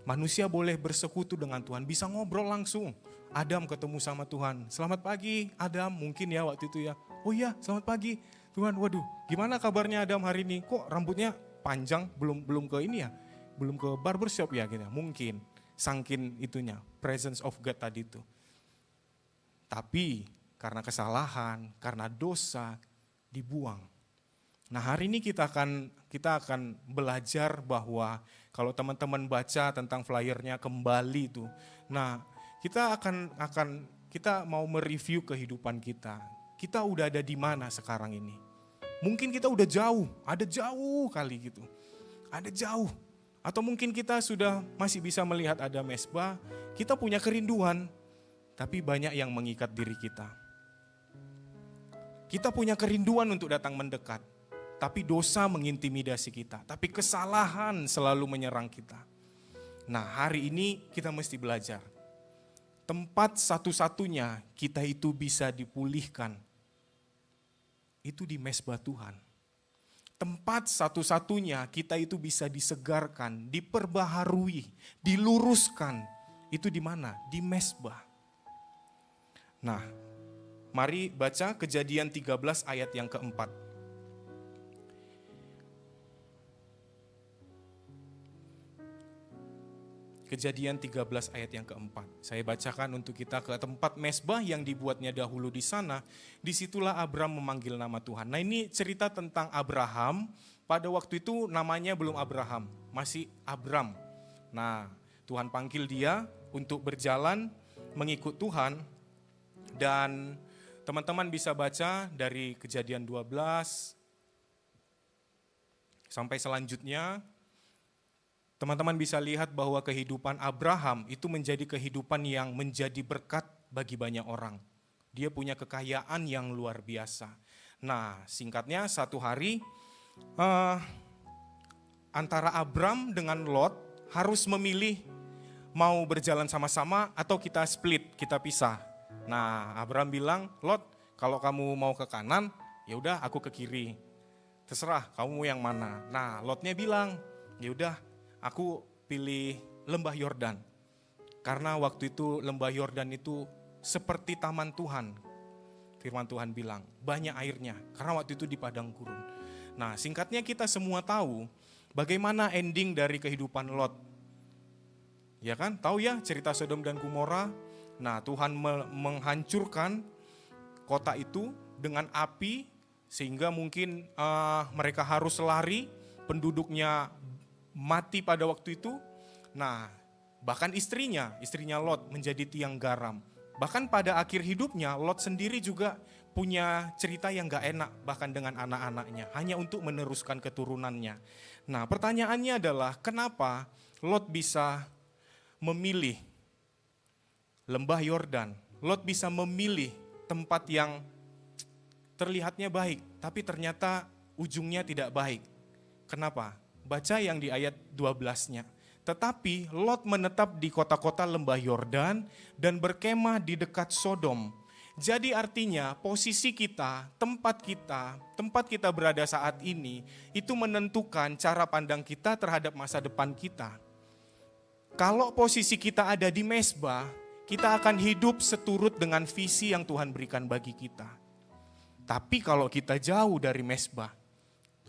Manusia boleh bersekutu dengan Tuhan, bisa ngobrol langsung. Adam ketemu sama Tuhan. Selamat pagi Adam, mungkin ya waktu itu ya. Oh iya, selamat pagi Tuhan. Waduh, gimana kabarnya Adam hari ini? Kok rambutnya panjang, belum ke ini ya? Belum ke barbershop ya gitu. Mungkin sangkin itunya, presence of God tadi itu. Tapi karena kesalahan, karena dosa, dibuang. Nah hari ini kita akan belajar bahwa kalau teman-teman baca tentang flyernya kembali itu. Nah kita kita mau mereview kehidupan kita. Kita udah ada di mana sekarang ini? Mungkin kita udah jauh, ada jauh kali gitu. Ada jauh. Atau mungkin kita sudah masih bisa melihat ada mezbah, kita punya kerinduan, tapi banyak yang mengikat diri kita. Kita punya kerinduan untuk datang mendekat, tapi dosa mengintimidasi kita, tapi kesalahan selalu menyerang kita. Nah hari ini kita mesti belajar. Tempat satu-satunya kita itu bisa dipulihkan, itu di mezbah Tuhan. Tempat satu-satunya kita itu bisa disegarkan, diperbaharui, diluruskan, itu di mana? Di mezbah. Nah, mari baca Kejadian 13 ayat yang keempat. Kejadian 13 ayat yang keempat. Saya bacakan untuk kita ke tempat mezbah yang dibuatnya dahulu di sana. Disitulah Abram memanggil nama Tuhan. Nah ini cerita tentang Abraham. Pada waktu itu namanya belum Abraham, masih Abram. Nah Tuhan panggil dia untuk berjalan mengikut Tuhan. Dan teman-teman bisa baca dari Kejadian 12 sampai selanjutnya. Teman-teman bisa lihat bahwa kehidupan Abraham itu menjadi kehidupan yang menjadi berkat bagi banyak orang. Dia punya kekayaan yang luar biasa. Nah singkatnya satu hari antara Abram dengan Lot harus memilih mau berjalan sama-sama atau kita split, kita pisah. Nah Abram bilang, Lot kalau kamu mau ke kanan ya udah aku ke kiri. Terserah kamu yang mana. Nah Lotnya bilang, ya udah aku pilih lembah Yordan. Karena waktu itu lembah Yordan itu seperti taman Tuhan. Firman Tuhan bilang, banyak airnya. Karena waktu itu di padang gurun. Nah singkatnya kita semua tahu bagaimana ending dari kehidupan Lot. Ya kan, tahu ya cerita Sodom dan Gomora. Nah Tuhan menghancurkan kota itu dengan api. Sehingga mungkin mereka harus lari, penduduknya mati pada waktu itu. Nah, bahkan istrinya Lot menjadi tiang garam. Bahkan pada akhir hidupnya Lot sendiri juga punya cerita yang gak enak bahkan dengan anak-anaknya, hanya untuk meneruskan keturunannya. Nah, pertanyaannya adalah kenapa Lot bisa memilih lembah Yordan? Lot bisa memilih tempat yang terlihatnya baik, tapi ternyata ujungnya tidak baik. Kenapa? Baca yang di ayat 12-nya. Tetapi Lot menetap di kota-kota lembah Yordan dan berkemah di dekat Sodom. Jadi artinya posisi kita, tempat kita berada saat ini, itu menentukan cara pandang kita terhadap masa depan kita. Kalau posisi kita ada di mezbah, kita akan hidup seturut dengan visi yang Tuhan berikan bagi kita. Tapi kalau kita jauh dari mezbah,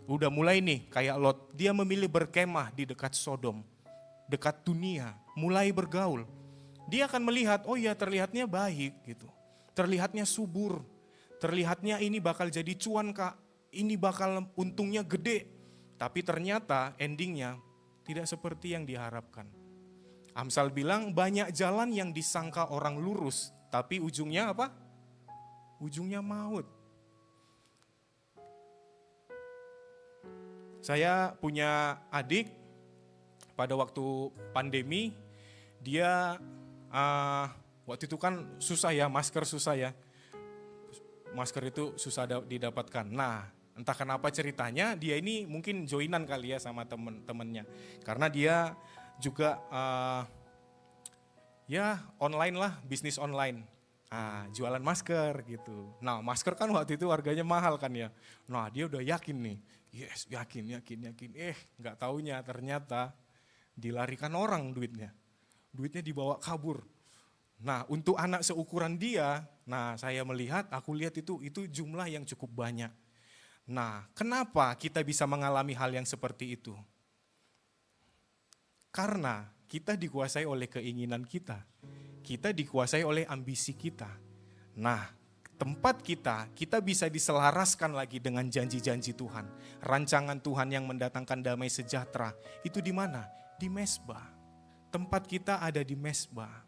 udah mulai nih kayak Lot, dia memilih berkemah di dekat Sodom. dekat dunia, mulai bergaul. Dia akan melihat, oh ya terlihatnya baik gitu. Terlihatnya subur. Terlihatnya ini bakal jadi cuan kak. Ini bakal untungnya gede. Tapi ternyata endingnya tidak seperti yang diharapkan. Amsal bilang banyak jalan yang disangka orang lurus. Tapi ujungnya apa? Ujungnya maut. Saya punya adik pada waktu pandemi, dia waktu itu kan susah ya, masker susah ya. Masker itu susah didapatkan. Nah, entah kenapa ceritanya, dia ini mungkin joinan kali ya sama temen-temennya. Karena dia juga ya online lah, bisnis online. Jualan masker gitu. Nah, masker kan waktu itu harganya mahal kan ya. Nah, dia udah yakin nih. Yes, yakin. Nggak taunya ternyata dilarikan orang duitnya. Duitnya dibawa kabur. Nah, untuk anak seukuran dia, nah saya melihat, aku lihat itu jumlah yang cukup banyak. Nah, kenapa kita bisa mengalami hal yang seperti itu? Karena kita dikuasai oleh keinginan kita. Kita dikuasai oleh ambisi kita. Nah, tempat kita bisa diselaraskan lagi dengan janji-janji Tuhan. Rancangan Tuhan yang mendatangkan damai sejahtera. Itu di mana? Di mezbah. Tempat kita ada di mezbah.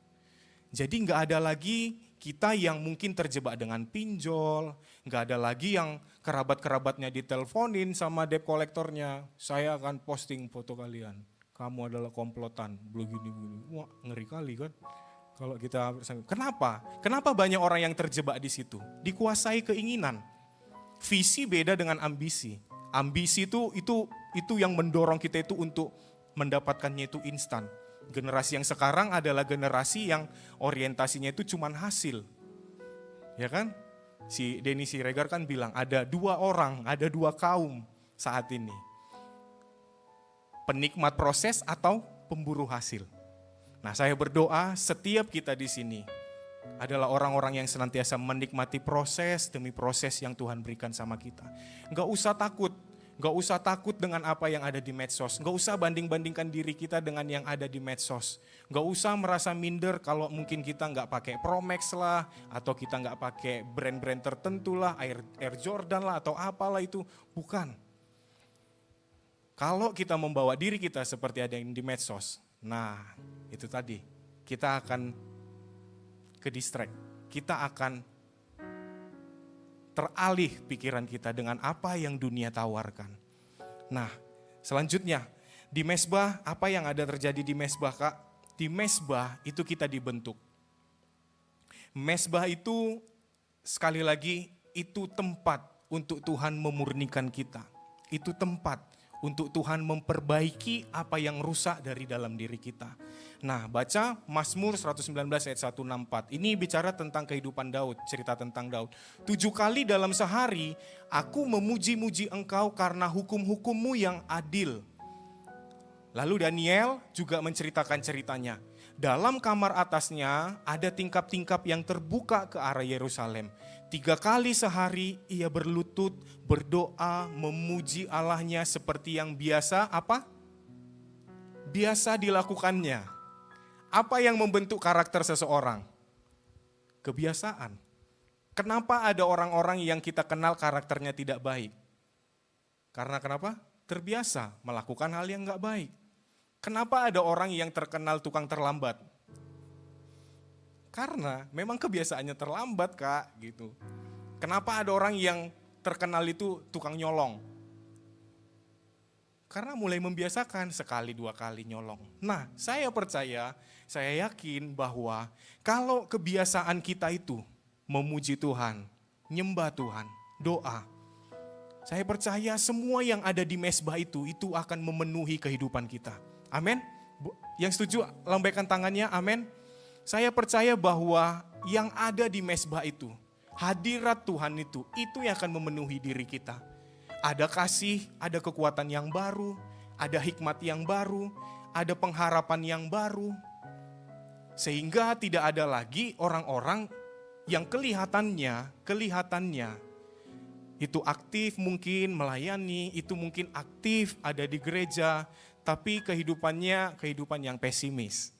Jadi nggak ada lagi kita yang mungkin terjebak dengan pinjol. Nggak ada lagi yang kerabat-kerabatnya diteleponin sama debt kolektornya. Saya akan posting foto kalian. Kamu adalah komplotan. Begini. Wah, ngeri kali kan. Kalau kita kenapa? Kenapa banyak orang yang terjebak di situ? Dikuasai keinginan. Visi beda dengan ambisi. Ambisi itu yang mendorong kita itu untuk mendapatkannya itu instan. Generasi yang sekarang adalah generasi yang orientasinya itu cuman hasil. Ya kan? Si Denny Siregar kan bilang ada dua orang, ada dua kaum saat ini. Penikmat proses atau pemburu hasil. Nah, saya berdoa setiap kita di sini adalah orang-orang yang senantiasa menikmati proses demi proses yang Tuhan berikan sama kita. Enggak usah takut dengan apa yang ada di medsos. Enggak usah banding-bandingkan diri kita dengan yang ada di medsos. Enggak usah merasa minder kalau mungkin kita enggak pakai Promax lah, atau kita enggak pakai brand-brand tertentu lah, Air Jordan lah, atau apalah itu. Bukan. Kalau kita membawa diri kita seperti ada yang di medsos, nah itu tadi, kita akan ke distract, kita akan teralih pikiran kita dengan apa yang dunia tawarkan. Nah, selanjutnya di mezbah, apa yang ada terjadi di mezbah Kak? Di mezbah itu kita dibentuk. Mezbah itu sekali lagi itu tempat untuk Tuhan memurnikan kita. Itu tempat untuk Tuhan memperbaiki apa yang rusak dari dalam diri kita. Nah, baca Mazmur 119 ayat 164. Ini bicara tentang kehidupan Daud, cerita tentang Daud. 7 kali dalam sehari, aku memuji-muji engkau karena hukum-hukummu yang adil. Lalu Daniel juga menceritakan ceritanya. Dalam kamar atasnya ada tingkap-tingkap yang terbuka ke arah Yerusalem. 3 kali sehari ia berlutut, berdoa, memuji Allahnya seperti yang biasa apa? Biasa dilakukannya. Apa yang membentuk karakter seseorang? Kebiasaan. Kenapa ada orang-orang yang kita kenal karakternya tidak baik? Karena kenapa? Terbiasa melakukan hal yang gak baik. Kenapa ada orang yang terkenal tukang terlambat? Karena memang kebiasaannya terlambat Kak gitu. Kenapa ada orang yang terkenal itu tukang nyolong? Karena mulai membiasakan sekali 2 kali nyolong. Nah, saya percaya, saya yakin bahwa kalau kebiasaan kita itu memuji Tuhan, nyembah Tuhan, doa, saya percaya semua yang ada di mezbah itu akan memenuhi kehidupan kita. Amin. Yang setuju lambaikan tangannya, amin. Saya percaya bahwa yang ada di mezbah itu, hadirat Tuhan itu yang akan memenuhi diri kita. Ada kasih, ada kekuatan yang baru, ada hikmat yang baru, ada pengharapan yang baru. Sehingga tidak ada lagi orang-orang yang kelihatannya itu aktif mungkin melayani, itu mungkin aktif ada di gereja, tapi kehidupannya kehidupan yang pesimis.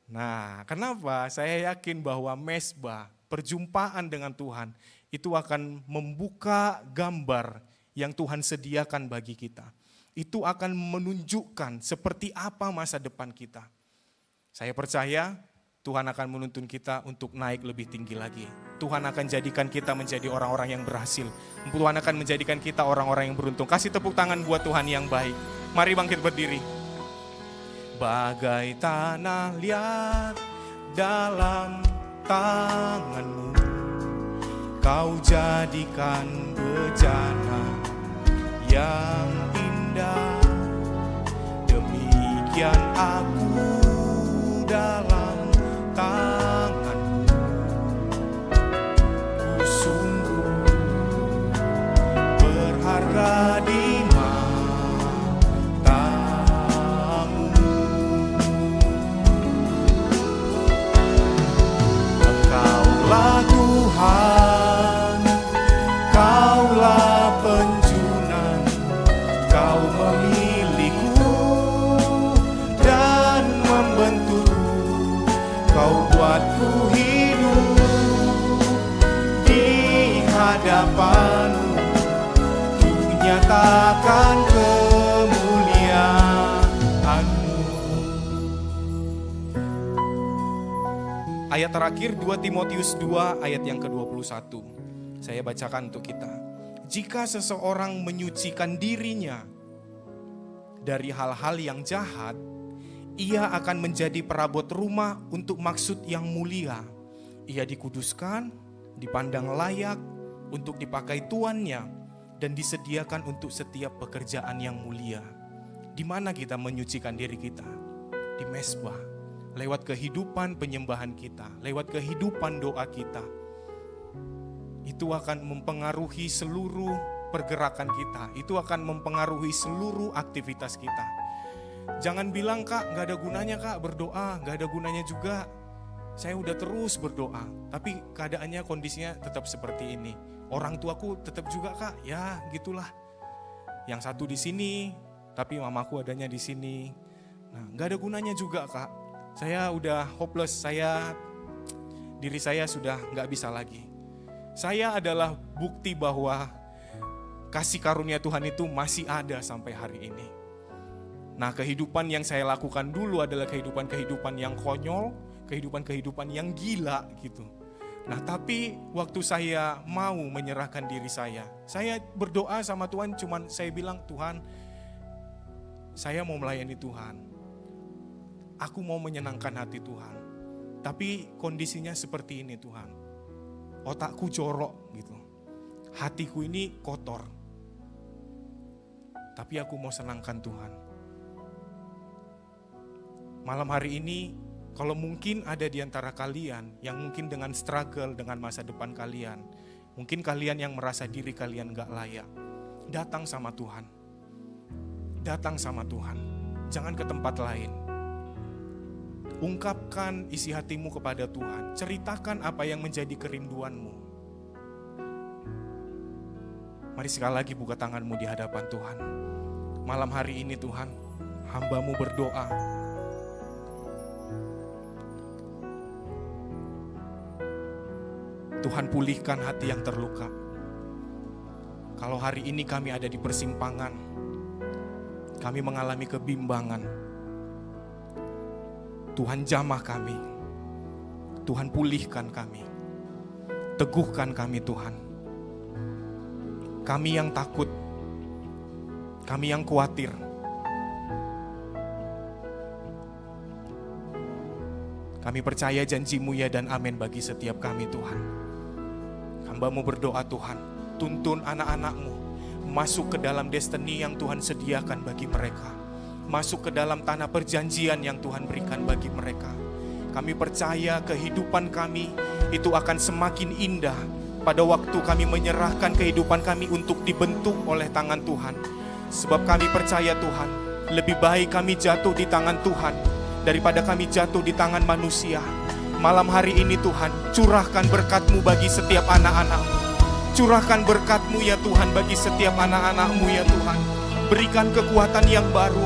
Nah, kenapa? Saya yakin bahwa mesbah, perjumpaan dengan Tuhan, itu akan membuka gambar yang Tuhan sediakan bagi kita. Itu akan menunjukkan seperti apa masa depan kita. Saya percaya Tuhan akan menuntun kita untuk naik lebih tinggi lagi. Tuhan akan jadikan kita menjadi orang-orang yang berhasil. Tuhan akan menjadikan kita orang-orang yang beruntung. Kasih tepuk tangan buat Tuhan yang baik. Mari bangkit berdiri. Bagai tanah liat dalam tanganmu, kau jadikan bejana yang indah. Demikian aku dalam tanganmu, ku sungguh berharga di matamu. Engkaulah Tuhan, Kaulah penjunan, Kau memilihku dan membentukku. Kau buatku hidup di hadapanmu, untuk nyatakan kemuliaan-Mu. Ayat terakhir 2 Timotius 2 ayat yang ke-21. Saya bacakan untuk kita. Jika seseorang menyucikan dirinya dari hal-hal yang jahat, ia akan menjadi perabot rumah untuk maksud yang mulia. Ia dikuduskan, dipandang layak untuk dipakai tuannya, dan disediakan untuk setiap pekerjaan yang mulia. Di mana kita menyucikan diri kita? Di mesbah. Lewat kehidupan penyembahan kita, lewat kehidupan doa kita. Itu akan mempengaruhi seluruh pergerakan kita. Itu akan mempengaruhi seluruh aktivitas kita. Jangan bilang, Kak, gak ada gunanya Kak berdoa, gak ada gunanya juga. Saya udah terus berdoa, tapi keadaannya kondisinya tetap seperti ini. Orang tuaku tetap juga Kak, ya gitulah. Yang satu di sini, tapi mamaku adanya di sini. Nah, gak ada gunanya juga Kak. Saya udah hopeless, diri saya sudah gak bisa lagi. Saya adalah bukti bahwa kasih karunia Tuhan itu masih ada sampai hari ini. Nah, kehidupan yang saya lakukan dulu adalah kehidupan yang konyol, kehidupan yang gila gitu. Nah, tapi waktu saya mau menyerahkan diri saya berdoa sama Tuhan, cuman saya bilang, Tuhan, saya mau melayani Tuhan. Aku mau menyenangkan hati Tuhan. Tapi kondisinya seperti ini Tuhan. Otakku jorok gitu. Hatiku ini kotor. Tapi aku mau senangkan Tuhan. Malam hari ini, kalau mungkin ada di antara kalian yang mungkin dengan struggle dengan masa depan kalian, mungkin kalian yang merasa diri kalian gak layak, datang sama Tuhan. Datang sama Tuhan. Jangan ke tempat lain. Ungkapkan isi hatimu kepada Tuhan. Ceritakan apa yang menjadi kerinduanmu. Mari sekali lagi buka tanganmu di hadapan Tuhan. Malam hari ini Tuhan, hamba-Mu berdoa. Tuhan, pulihkan hati yang terluka. Kalau hari ini kami ada di persimpangan, kami mengalami kebimbangan, Tuhan jamah kami, Tuhan pulihkan kami, teguhkan kami Tuhan. Kami yang takut, kami yang khawatir, kami percaya janji-Mu ya dan amin bagi setiap kami Tuhan. Hamba-Mu berdoa Tuhan, tuntun anak-anak-Mu masuk ke dalam destiny yang Tuhan sediakan bagi mereka. Masuk ke dalam tanah perjanjian yang Tuhan berikan bagi mereka. Kami percaya kehidupan kami itu akan semakin indah pada waktu kami menyerahkan kehidupan kami untuk dibentuk oleh tangan Tuhan. Sebab kami percaya Tuhan, lebih baik kami jatuh di tangan Tuhan daripada kami jatuh di tangan manusia. Malam hari ini Tuhan, curahkan berkat-Mu bagi setiap anak-anak-Mu. Curahkan berkat-Mu ya Tuhan bagi setiap anak-anak-Mu ya Tuhan. Berikan kekuatan yang baru.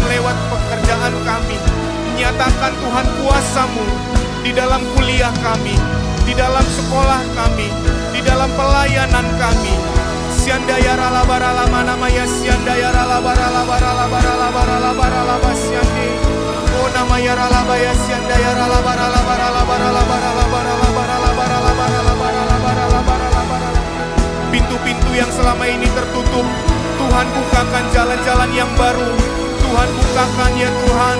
lewat pekerjaan kami. Nyatakan Tuhan kuasa-Mu di dalam kuliah kami, di dalam sekolah kami, di dalam pelayanan kami. Siandaya rala barala mana maya siandaya rala barala barala barala barala barala basyande. Oh namaya rala baya siandaya rala barala barala barala barala barala barala barala barala barala barala barala barala. Pintu-pintu yang selama ini tertutup, Tuhan bukakan jalan-jalan yang baru. Tuhan bukakan ya Tuhan.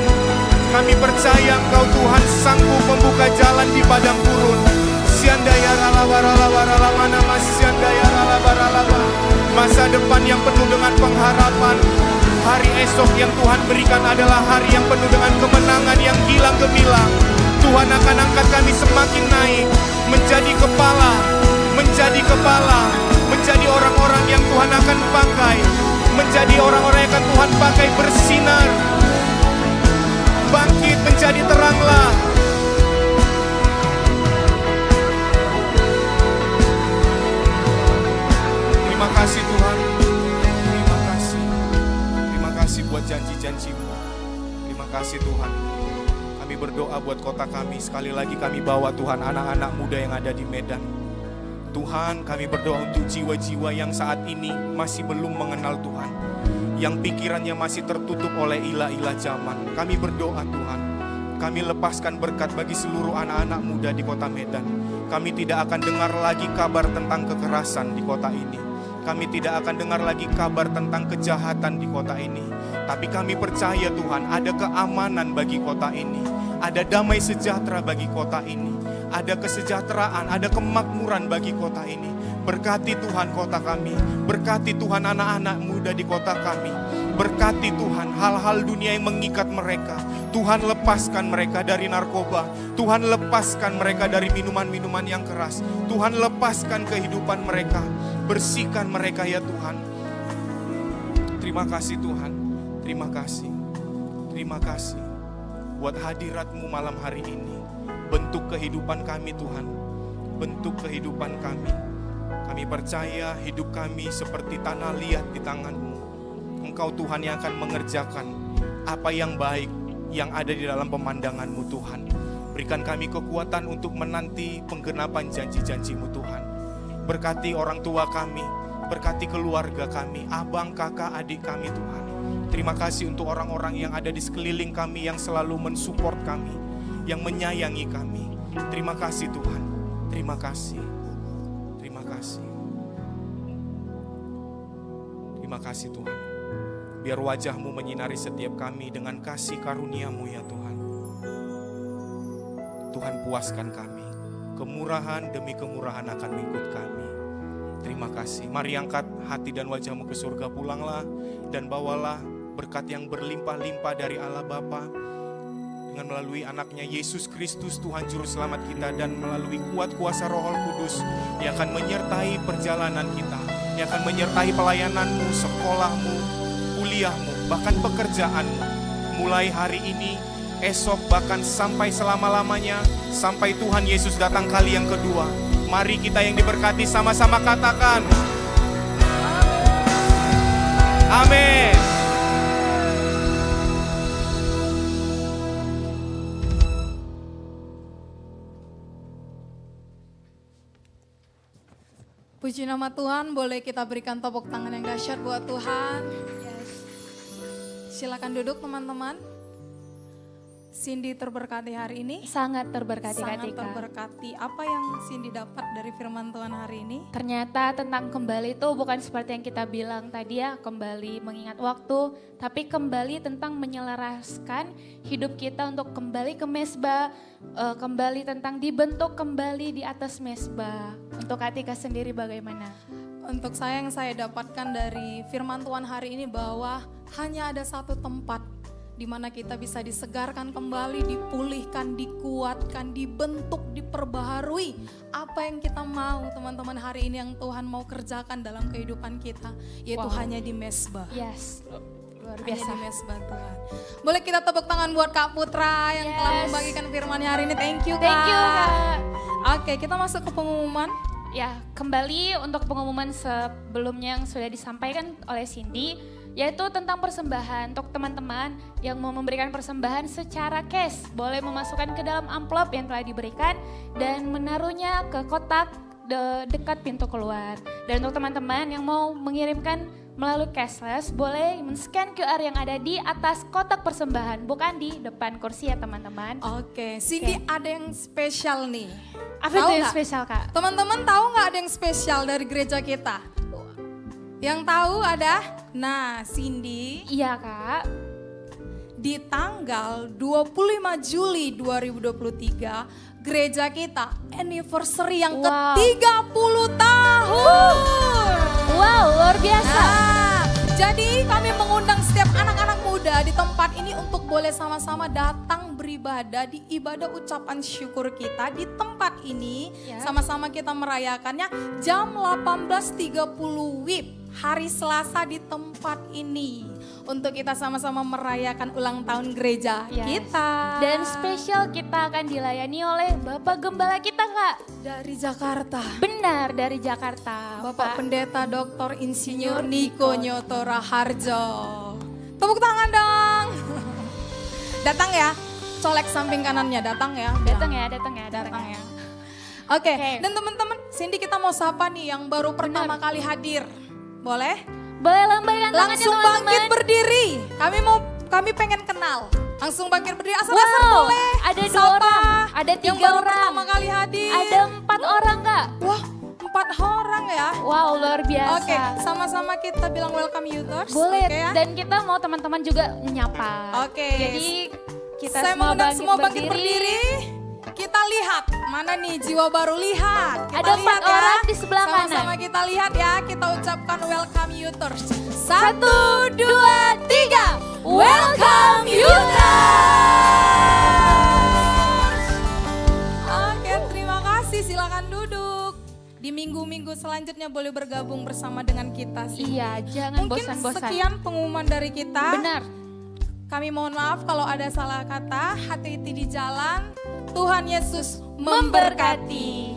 Kami percaya Engkau Tuhan sanggup membuka jalan di padang gurun. Siandaya rala barala barala mana mas siandaya rala barala barala. Masa depan yang penuh dengan pengharapan. Hari esok yang Tuhan berikan adalah hari yang penuh dengan kemenangan yang gilang gemilang. Tuhan akan angkat kami semakin naik, menjadi kepala, menjadi kepala, menjadi orang-orang yang Tuhan akan pakai, menjadi orang-orang yang akan Tuhan pakai bersinar. Bangkit menjadi teranglah. Terima kasih Tuhan. Terima kasih. Terima kasih buat janji-janji-Mu. Terima kasih Tuhan. Kami berdoa buat kota kami. Sekali lagi kami bawa Tuhan anak-anak muda yang ada di Medan. Tuhan, kami berdoa untuk jiwa-jiwa yang saat ini masih belum mengenal Tuhan, yang pikirannya masih tertutup oleh ilah-ilah zaman. Kami berdoa Tuhan, kami lepaskan berkat bagi seluruh anak-anak muda di kota Medan. Kami tidak akan dengar lagi kabar tentang kekerasan di kota ini. Kami tidak akan dengar lagi kabar tentang kejahatan di kota ini. Tapi kami percaya Tuhan, ada keamanan bagi kota ini. Ada damai sejahtera bagi kota ini. Ada kesejahteraan, ada kemakmuran bagi kota ini. Berkati Tuhan kota kami. Berkati Tuhan anak-anak muda di kota kami. Berkati Tuhan hal-hal dunia yang mengikat mereka. Tuhan lepaskan mereka dari narkoba. Tuhan lepaskan mereka dari minuman-minuman yang keras. Tuhan lepaskan kehidupan mereka. Bersihkan mereka ya Tuhan. Terima kasih Tuhan. Terima kasih. Terima kasih buat hadirat-Mu malam hari ini. Bentuk kehidupan kami Tuhan. Bentuk kehidupan kami. Kami percaya hidup kami seperti tanah liat di tangan-Mu. Engkau Tuhan yang akan mengerjakan apa yang baik yang ada di dalam pemandangan-Mu Tuhan. Berikan kami kekuatan untuk menanti penggenapan janji-janji-Mu Tuhan. Berkati orang tua kami, berkati keluarga kami, abang, kakak, adik kami Tuhan. Terima kasih untuk orang-orang yang ada di sekeliling kami yang selalu mensupport kami, yang menyayangi kami. Terima kasih Tuhan. Terima kasih. Terima kasih. Terima kasih Tuhan. Biar wajah-Mu menyinari setiap kami dengan kasih karunia-Mu ya Tuhan. Tuhan puaskan kami. Kemurahan demi kemurahan akan mengikut kami. Terima kasih. Mari angkat hati dan wajah-Mu ke surga, pulanglah dan bawalah berkat yang berlimpah-limpah dari Allah Bapa dengan melalui anaknya Yesus Kristus Tuhan Juru Selamat kita, dan melalui kuat kuasa Roh Kudus yang akan menyertai perjalanan kita, yang akan menyertai pelayanan-Mu, sekolah-Mu, kuliah-Mu, bahkan pekerjaan-Mu. Mulai hari ini, esok, bahkan sampai selama-lamanya, sampai Tuhan Yesus datang kali yang kedua. Mari kita yang diberkati sama-sama katakan amin. Puji nama Tuhan, boleh kita berikan tepuk tangan yang dahsyat buat Tuhan. Silakan duduk teman-teman. Cindy terberkati hari ini? Sangat terberkati Kak Sangat Tika. terberkati. Apa yang Cindy dapat dari firman Tuhan hari ini? Ternyata tentang kembali itu bukan seperti yang kita bilang tadi ya, kembali mengingat waktu, tapi kembali tentang menyelaraskan hidup kita untuk kembali ke mesbah, kembali tentang dibentuk kembali di atas mesbah. Untuk Kak Tika sendiri bagaimana? Untuk saya yang saya dapatkan dari firman Tuhan hari ini bahwa hanya ada satu tempat di mana kita bisa disegarkan kembali, dipulihkan, dikuatkan, dibentuk, diperbaharui. Apa yang kita mau teman-teman hari ini yang Tuhan mau kerjakan dalam kehidupan kita, yaitu Wow. hanya di mesbah. Yes, luar Hanya biasa. di mesbah Tuhan. Boleh kita tepuk tangan buat Kak Putra yang telah Yes. membagikan firman hari ini. Thank you Kak. Thank you Kak. Oke, kita masuk ke pengumuman. Ya, kembali untuk pengumuman sebelumnya yang sudah disampaikan oleh Cindy, yaitu tentang persembahan. Untuk teman-teman yang mau memberikan persembahan secara cash, boleh memasukkan ke dalam amplop yang telah diberikan dan menaruhnya ke kotak dekat pintu keluar. Dan untuk teman-teman yang mau mengirimkan melalui cashless, boleh men-scan QR yang ada di atas kotak persembahan, bukan di depan kursi ya teman-teman. Oke, Cindy ada yang spesial nih. Apa Tahu itu yang nggak? spesial Kak? Teman-teman tahu nggak ada yang spesial dari gereja kita? Yang tahu ada? Nah, Cindy Iya Kak. di tanggal 25 Juli 2023 gereja kita anniversary yang Wow. ke-30 tahun. Wow, luar biasa. Nah, jadi kami mengundang setiap anak-anak muda di tempat ini untuk boleh sama-sama datang beribadah di ibadah ucapan syukur kita di tempat ini. Ya. Sama-sama kita merayakannya jam 18.30 WIB hari Selasa di tempat ini. Untuk kita sama-sama merayakan ulang tahun gereja Yes. kita. Dan spesial kita akan dilayani oleh Bapak Gembala kita Kak. dari Jakarta. Benar, dari Jakarta. Bapak Pendeta Dr. Insinyur Niko Niko Nyoto Raharjo. Tepuk tangan dong. Datang ya, colek samping kanannya, datang ya. Datang ya, datang ya, datang Datang ya. ya. Oke, Oke. dan teman-teman, Cindy kita mau sapa nih yang baru pertama kali hadir. Boleh? Boleh lambaikan tangannya Langsung teman-teman. bangkit berdiri. Kami pengen kenal. Langsung bangkit berdiri, asal Wow, boleh. ada 2 Sapa orang, ada 3 yang baru orang. pertama kali hadir. Ada 4 orang Kak. Wah, 4 orang ya. Wow, luar biasa. Oke, sama-sama kita bilang welcome youthers. Boleh, Oke ya. dan kita mau teman-teman juga menyapa. Oke. Jadi kita Saya semua mengundang bangkit, semua bangkit berdiri. Kita lihat mana nih jiwa baru, lihat. Kita Ada 4 lihat ya. orang di sebelah kanan. Sama-sama kita lihat ya. Kita ucapkan welcome youthers. 1, 2, 3. Welcome youthers. Oke, terima kasih. Silakan duduk. Di minggu-minggu selanjutnya boleh bergabung bersama dengan kita sih. Iya, jangan Mungkin bosan-bosan. sekian pengumuman dari kita. Benar. Kami mohon maaf kalau ada salah kata, hati-hati di jalan. Tuhan Yesus memberkati.